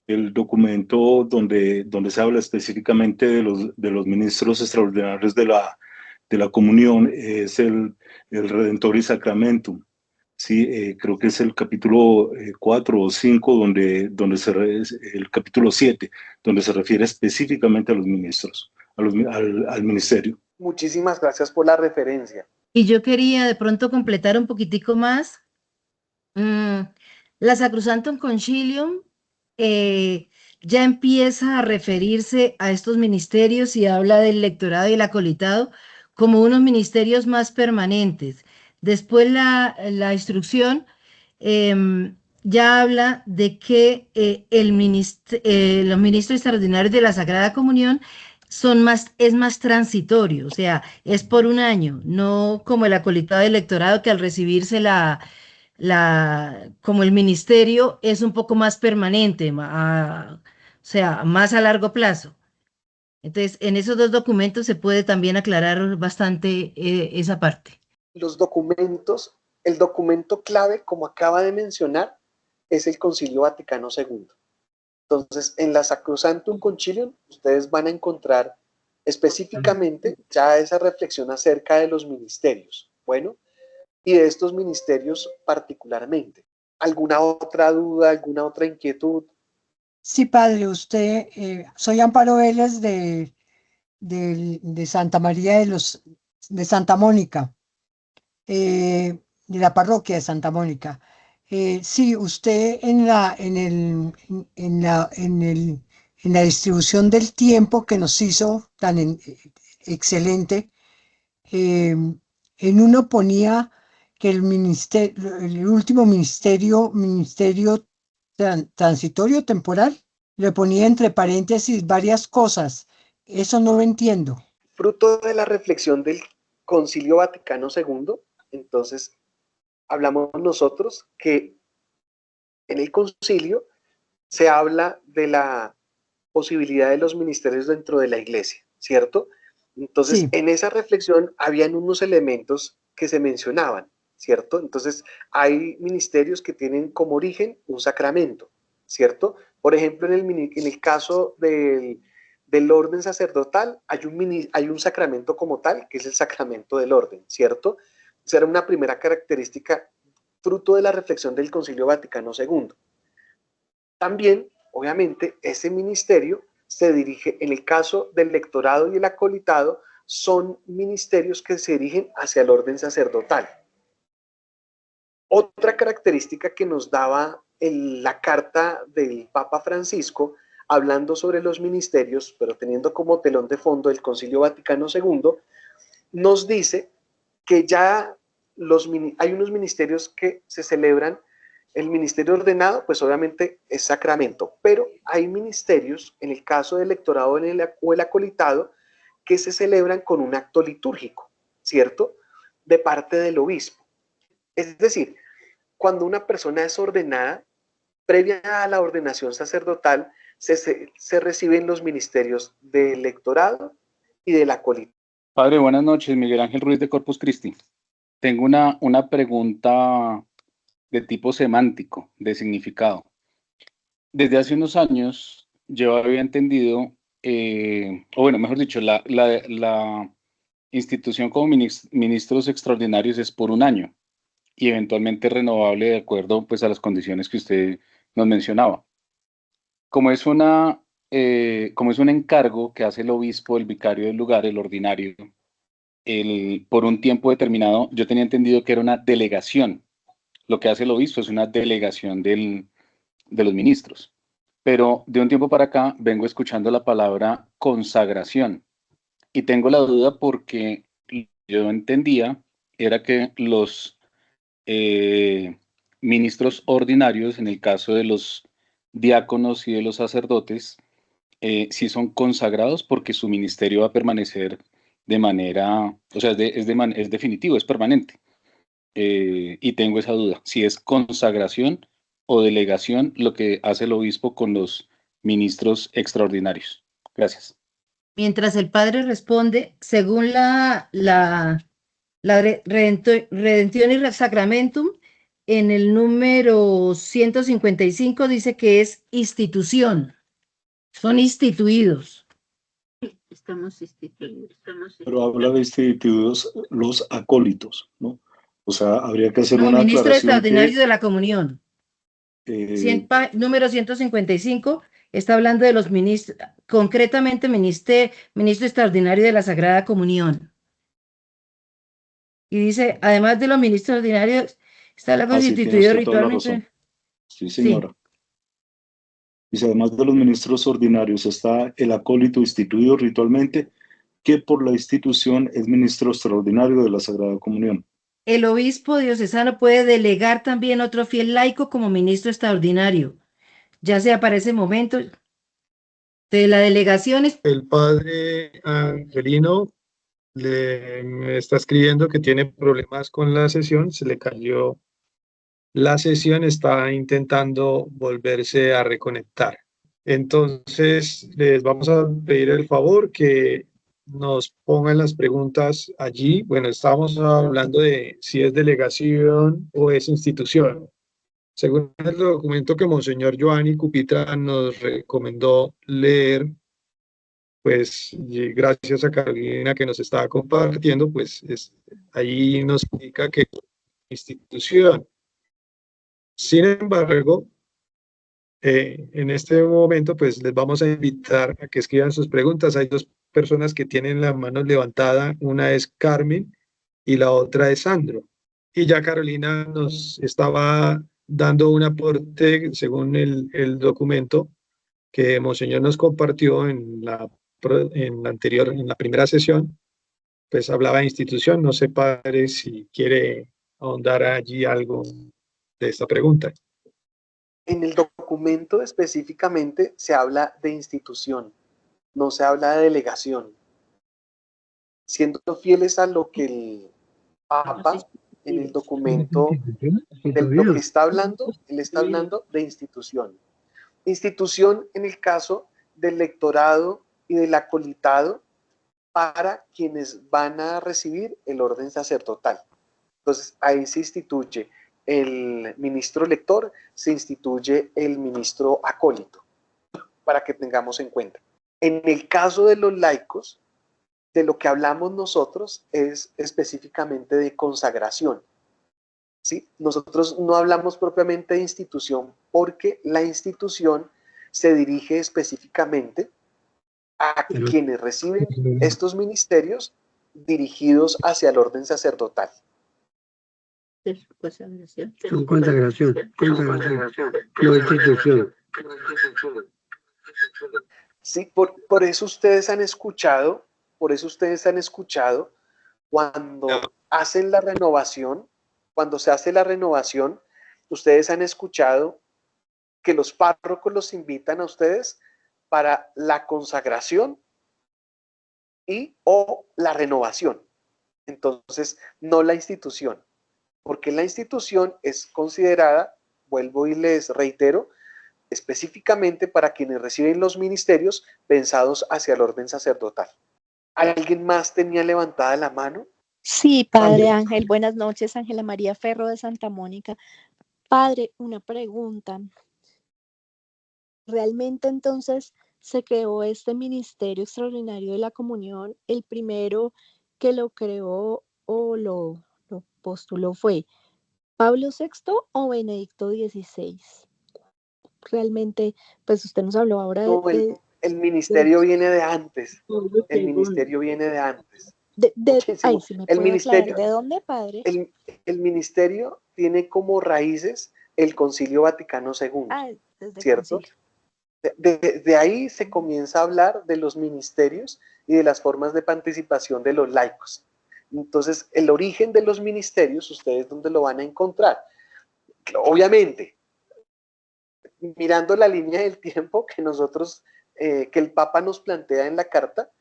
el documento donde se habla específicamente de los ministros extraordinarios de la comunión es el Redentoris Sacramentum. Sí, creo que es el capítulo 4 o 5, el capítulo 7, donde se refiere específicamente a los ministros, al ministerio. Muchísimas gracias por la referencia. Y yo quería de pronto completar un poquitico más. La Sacrosanctum Concilium ya empieza a referirse a estos ministerios y habla del lectorado y el acolitado como unos ministerios más permanentes. Después la instrucción ya habla de que los ministros extraordinarios de la Sagrada Comunión es más transitorio, o sea, es por un año, no como el acolitado y el lectorado que al recibirse como el ministerio es un poco más permanente, o sea, más a largo plazo. Entonces, en esos dos documentos se puede también aclarar bastante esa parte. Los documentos, el documento clave, como acaba de mencionar, es el Concilio Vaticano II. Entonces, en la Sacrosanctum Concilium, ustedes van a encontrar específicamente ya esa reflexión acerca de los ministerios. Bueno, y de estos ministerios particularmente. ¿Alguna otra duda, alguna otra inquietud? Sí, padre, soy Amparo Vélez de Santa María de Santa Mónica, de la parroquia de Santa Mónica. Sí, usted en la distribución del tiempo que nos hizo excelente, en uno ponía que el último ministerio transitorio temporal, le ponía entre paréntesis varias cosas. Eso no lo entiendo. Fruto de la reflexión del Concilio Vaticano II, entonces hablamos nosotros que en el concilio se habla de la posibilidad de los ministerios dentro de la iglesia, ¿cierto? Entonces, Sí. en esa reflexión habían unos elementos que se mencionaban, ¿cierto? Entonces, hay ministerios que tienen como origen un sacramento, ¿cierto? Por ejemplo, en el caso del orden sacerdotal, hay un sacramento como tal, que es el sacramento del orden, ¿cierto? Esa era una primera característica fruto de la reflexión del Concilio Vaticano II. También, obviamente, ese ministerio se dirige, en el caso del lectorado y el acolitado, son ministerios que se dirigen hacia el orden sacerdotal. Otra característica que nos daba la carta del Papa Francisco, hablando sobre los ministerios, pero teniendo como telón de fondo el Concilio Vaticano II, nos dice que ya hay unos ministerios que se celebran. El ministerio ordenado, pues obviamente es sacramento, pero hay ministerios, en el caso del lectorado o el acolitado, que se celebran con un acto litúrgico, ¿cierto? De parte del obispo. Es decir, cuando una persona es ordenada, previa a la ordenación sacerdotal, se reciben los ministerios del lectorado y del acolitado. Padre, buenas noches. Miguel Ángel Ruiz de Corpus Christi. Tengo una pregunta de tipo semántico, de significado. Desde hace unos años yo había entendido, o bueno, mejor dicho, la institución como ministros extraordinarios es por un año y eventualmente renovable de acuerdo pues, a las condiciones que usted nos mencionaba. Como es un encargo que hace el obispo, el vicario del lugar, el ordinario, por un tiempo determinado, yo tenía entendido que era una delegación. Lo que hace el obispo es una delegación de los ministros. Pero de un tiempo para acá vengo escuchando la palabra consagración. Y tengo la duda porque yo entendía era que los ministros ordinarios, en el caso de los diáconos y de los sacerdotes, sí son consagrados porque su ministerio va a permanecer de manera, o sea, es definitivo, es permanente. Y tengo esa duda, si es consagración o delegación lo que hace el obispo con los ministros extraordinarios. Gracias. Mientras el padre responde, según Redemption y Sacramentum, en el número 155 dice que es institución, son instituidos. Estamos instituidos. Pero habla de instituidos los acólitos, ¿no? O sea, habría que hacer No, una ministro aclaración extraordinario que, de la comunión. Número 155 está hablando de los ministros, concretamente ministro extraordinario de la Sagrada Comunión. Y dice, además de los ministros ordinarios, está la sí, tiene constituido usted toda la razón. ritualmente. Sí, señora. Dice, además de los ministros ordinarios, está el acólito instituido ritualmente, que por la institución es ministro extraordinario de la Sagrada Comunión. El obispo diocesano puede delegar también otro fiel laico como ministro extraordinario, ya sea para ese momento de la delegación. El padre Angelino me está escribiendo que tiene problemas con la sesión, se le cayó la sesión, está intentando volverse a reconectar. Entonces, les vamos a pedir el favor que nos pongan las preguntas allí. Bueno, estamos hablando de si es delegación o es institución. Según el documento que Monseñor Giovanni Cupitra nos recomendó leer, pues y gracias a Carolina que nos estaba compartiendo, pues ahí nos indica que institución. Sin embargo, en este momento, pues les vamos a invitar a que escriban sus preguntas. Hay dos personas que tienen la mano levantada, una es Carmen y la otra es Sandro. Y ya Carolina nos estaba dando un aporte según el documento que Monseñor nos compartió en la anterior, en la primera sesión, pues hablaba de institución. No sé, padre, si quiere ahondar allí algo de esta pregunta. En el documento específicamente se habla de institución, no se habla de delegación. Siendo fieles a lo que el Papa en el documento de lo que está hablando, él está hablando de institución. Institución en el caso del lectorado y del acolitado para quienes van a recibir el orden sacerdotal. Entonces, ahí se instituye el ministro lector, se instituye el ministro acólito, para que tengamos en cuenta. En el caso de los laicos, de lo que hablamos nosotros es específicamente de consagración. ¿Sí? Nosotros no hablamos propiamente de institución porque la institución se dirige específicamente a quienes reciben estos ministerios dirigidos hacia el orden sacerdotal. Consagración. No institución. Sí, por eso ustedes han escuchado, cuando hacen la renovación, cuando se hace la renovación, ustedes han escuchado que los párrocos los invitan a ustedes para la consagración y o la renovación. Entonces, no la institución, porque la institución es considerada, vuelvo y les reitero, específicamente para quienes reciben los ministerios pensados hacia el orden sacerdotal. ¿Alguien más tenía levantada la mano? Sí, padre Ángel, buenas noches, Ángela María Ferro de Santa Mónica. Padre, una pregunta. ¿Realmente entonces se creó este Ministerio Extraordinario de la Comunión? ¿El primero que lo creó o lo postuló fue Pablo VI o Benedicto XVI? Realmente, pues usted nos habló ahora no, el ministerio viene de antes. El ministerio viene de antes. muchísimo. Si me El puede aclarar, ministerio, ¿de dónde, padre? el ministerio tiene como raíces el Concilio Vaticano II, Desde el ¿cierto? concilio. De ahí se comienza a hablar de los ministerios y de las formas de participación de los laicos. Entonces, el origen de los ministerios, ¿ustedes dónde lo van a encontrar? Obviamente, mirando la línea del tiempo que nosotros, que el Papa nos plantea en la carta,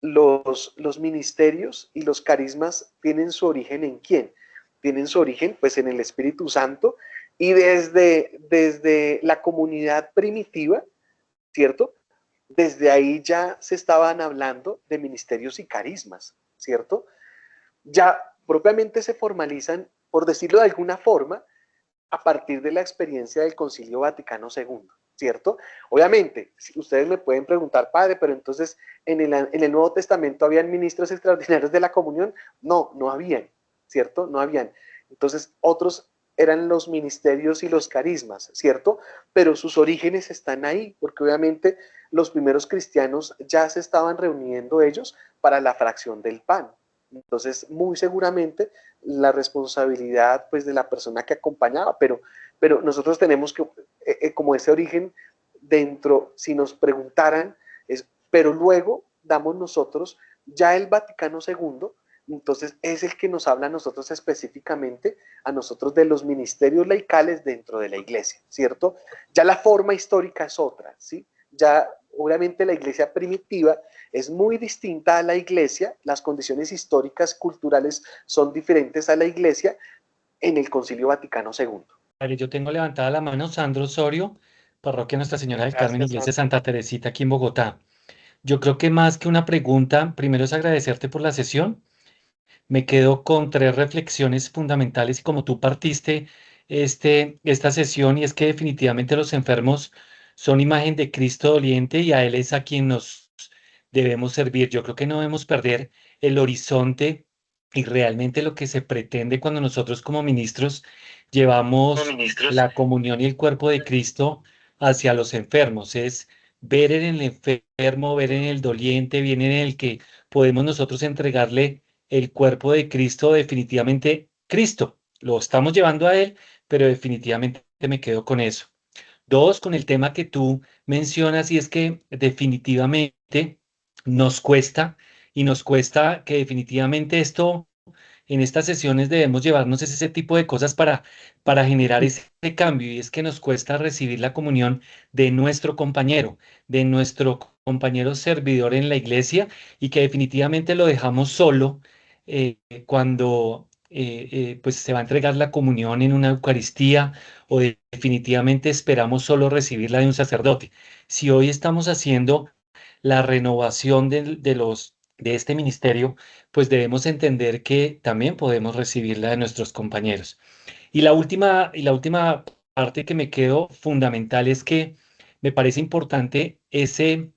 los ministerios y los carismas tienen su origen ¿en quién? Tienen su origen pues en el Espíritu Santo y desde la comunidad primitiva, ¿cierto? Desde ahí ya se estaban hablando de ministerios y carismas, ¿cierto? Ya propiamente se formalizan, por decirlo de alguna forma, a partir de la experiencia del Concilio Vaticano II, ¿cierto? Obviamente, si ustedes me pueden preguntar, padre, pero entonces en el Nuevo Testamento ¿habían ministros extraordinarios de la comunión? No, no habían, ¿cierto? No habían. Entonces, otros eran los ministerios y los carismas, ¿cierto? Pero sus orígenes están ahí, porque obviamente los primeros cristianos ya se estaban reuniendo ellos para la fracción del pan. Entonces, muy seguramente la responsabilidad pues de la persona que acompañaba, pero nosotros tenemos que, como ese origen dentro, si nos preguntaran, pero luego damos nosotros, ya el Vaticano II, entonces es el que nos habla a nosotros específicamente, a nosotros de los ministerios laicales dentro de la iglesia, ¿cierto? Ya la forma histórica es otra, ¿sí? Ya obviamente la iglesia primitiva es muy distinta a la iglesia, las condiciones históricas, culturales son diferentes a la iglesia en el Concilio Vaticano II. Vale, yo tengo levantada la mano Sandro Osorio, Parroquia Nuestra Señora del Carmen, Gracias, Iglesia Sandro. Santa Teresita, aquí en Bogotá. Yo creo que más que una pregunta, primero es agradecerte por la sesión. Me quedo con tres reflexiones fundamentales y como tú partiste esta sesión, y es que definitivamente los enfermos son imagen de Cristo doliente y a Él es a quien nos debemos servir. Yo creo que no debemos perder el horizonte y realmente lo que se pretende cuando nosotros como ministros llevamos la comunión y el cuerpo de Cristo hacia los enfermos. Es ver en el enfermo, ver en el doliente, ver en el que podemos nosotros entregarle el cuerpo de Cristo, definitivamente Cristo. Lo estamos llevando a Él, pero definitivamente me quedo con eso. Dos, con el tema que tú mencionas, y es que definitivamente nos cuesta, y nos cuesta que definitivamente esto, en estas sesiones debemos llevarnos ese tipo de cosas para generar ese cambio, y es que nos cuesta recibir la comunión de nuestro compañero, de nuestro compañero servidor en la iglesia, y que definitivamente lo dejamos solo cuando pues se va a entregar la comunión en una Eucaristía, o definitivamente esperamos solo recibirla de un sacerdote. Si hoy estamos haciendo la renovación de este ministerio, pues debemos entender que también podemos recibirla de nuestros compañeros. Y la última parte que me quedo fundamental es que me parece importante ese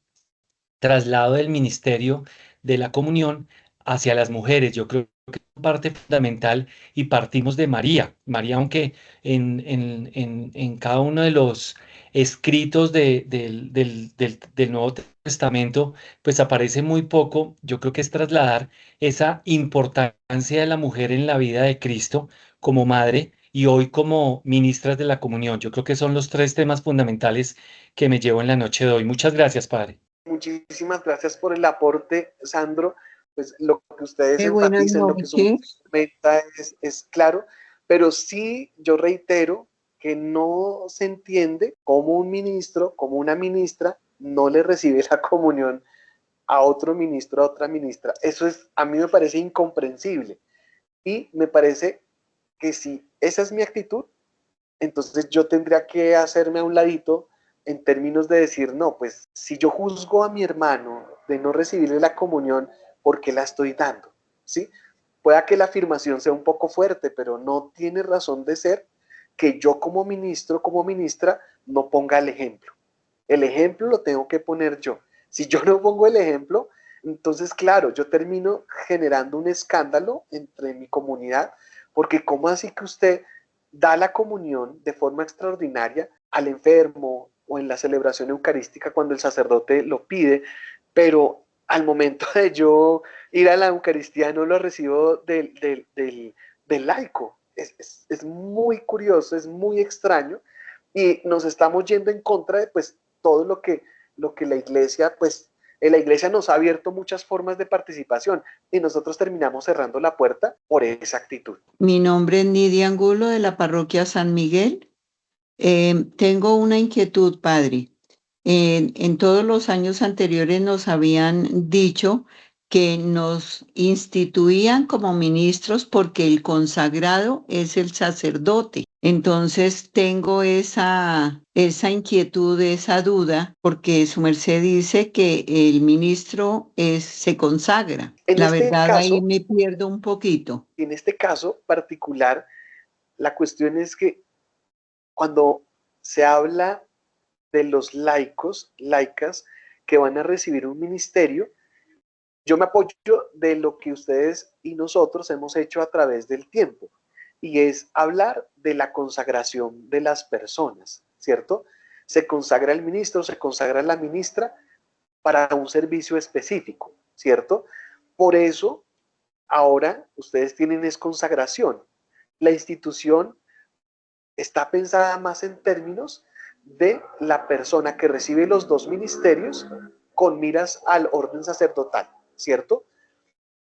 traslado del ministerio de la comunión hacia las mujeres. Yo creo que es parte fundamental y partimos de María. María, aunque en cada uno de los escritos del Nuevo Testamento, pues aparece muy poco, yo creo que es trasladar esa importancia de la mujer en la vida de Cristo como madre y hoy como ministras de la comunión. Yo creo que son los tres temas fundamentales que me llevo en la noche de hoy. Muchas gracias, Padre. Muchísimas gracias por el aporte, Sandro. Pues lo que ustedes Buenas enfatizan, lo que su noches. meta es claro, pero sí yo reitero que no se entiende cómo un ministro, como una ministra, no le recibe la comunión a otro ministro, a otra ministra. Eso a mí me parece incomprensible y me parece que si esa es mi actitud, entonces yo tendría que hacerme a un ladito en términos de decir, no, pues si yo juzgo a mi hermano de no recibirle la comunión, ¿por qué la estoy dando? ¿Sí? Pueda que la afirmación sea un poco fuerte, pero no tiene razón de ser que yo como ministro, como ministra, no ponga el ejemplo. El ejemplo lo tengo que poner yo. Si yo no pongo el ejemplo, entonces, claro, yo termino generando un escándalo entre mi comunidad, porque ¿cómo así que usted da la comunión de forma extraordinaria al enfermo o en la celebración eucarística cuando el sacerdote lo pide, pero al momento de yo ir a la Eucaristía no lo recibo del laico. Es muy curioso, es muy extraño y nos estamos yendo en contra de pues todo lo que la iglesia, pues la iglesia nos ha abierto muchas formas de participación y nosotros terminamos cerrando la puerta por esa actitud. Mi nombre es Nidia Angulo de la parroquia San Miguel. Tengo una inquietud, padre. En todos los años anteriores nos habían dicho que nos instituían como ministros porque el consagrado es el sacerdote. Entonces tengo esa inquietud, esa duda, porque su merced dice que el ministro se consagra. La verdad, ahí me pierdo un poquito. En este caso particular, la cuestión es que cuando se habla de los laicos, laicas, que van a recibir un ministerio, yo me apoyo de lo que ustedes y nosotros hemos hecho a través del tiempo, y es hablar de la consagración de las personas, ¿cierto? Se consagra el ministro, se consagra la ministra para un servicio específico, ¿cierto? Por eso, ahora ustedes tienen es consagración. La institución está pensada más en términos de la persona que recibe los dos ministerios con miras al orden sacerdotal, ¿cierto?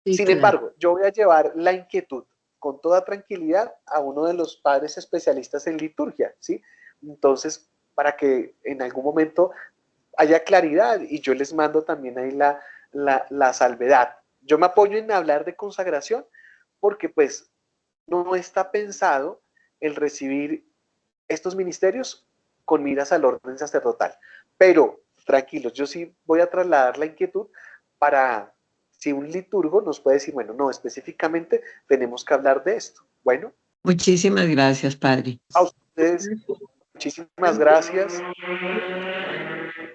Sí, Sin claro. embargo, yo voy a llevar la inquietud con toda tranquilidad a uno de los padres especialistas en liturgia, ¿sí? Entonces, para que en algún momento haya claridad y yo les mando también ahí la salvedad. Yo me apoyo en hablar de consagración porque pues no está pensado el recibir estos ministerios con miras al orden sacerdotal. Pero tranquilos, yo sí voy a trasladar la inquietud para si un liturgo nos puede decir, bueno, no, específicamente tenemos que hablar de esto. Bueno. Muchísimas gracias, padre. A ustedes, muchísimas gracias.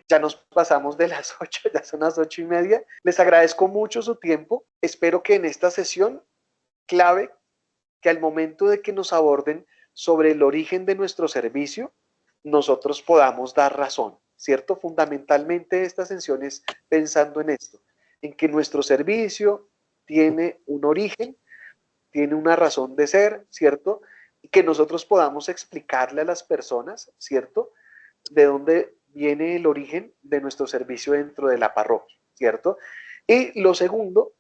Ya nos pasamos de las 8, ya son las 8:30. Les agradezco mucho su tiempo. Espero que en esta sesión clave, que al momento de que nos aborden sobre el origen de nuestro servicio, nosotros podamos dar razón, ¿cierto? Fundamentalmente esta sesión es pensando en esto, en que nuestro servicio tiene un origen, tiene una razón de ser, ¿cierto? Y que nosotros podamos explicarle a las personas, ¿cierto? De dónde viene el origen de nuestro servicio dentro de la parroquia, ¿cierto? Y lo segundo,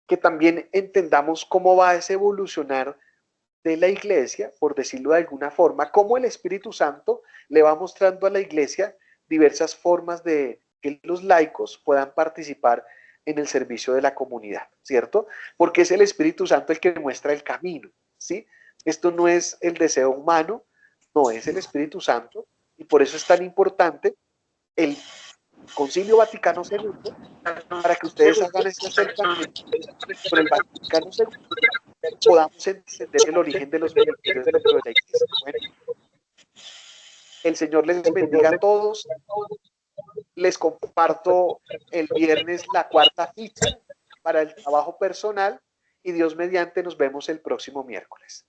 que también entendamos cómo va a evolucionar de la iglesia, por decirlo de alguna forma, cómo el Espíritu Santo le va mostrando a la iglesia diversas formas de que los laicos puedan participar en el servicio de la comunidad, ¿cierto? Porque es el Espíritu Santo el que muestra el camino, ¿sí? Esto no es el deseo humano, no, es el Espíritu Santo, y por eso es tan importante el Concilio Vaticano II, para que ustedes hagan ese acercamiento con el Vaticano II, podamos entender el origen de los ministerios dentro de la iglesia. Bueno, el Señor les bendiga a todos. Les comparto el viernes la cuarta ficha para el trabajo personal y Dios mediante nos vemos el próximo miércoles.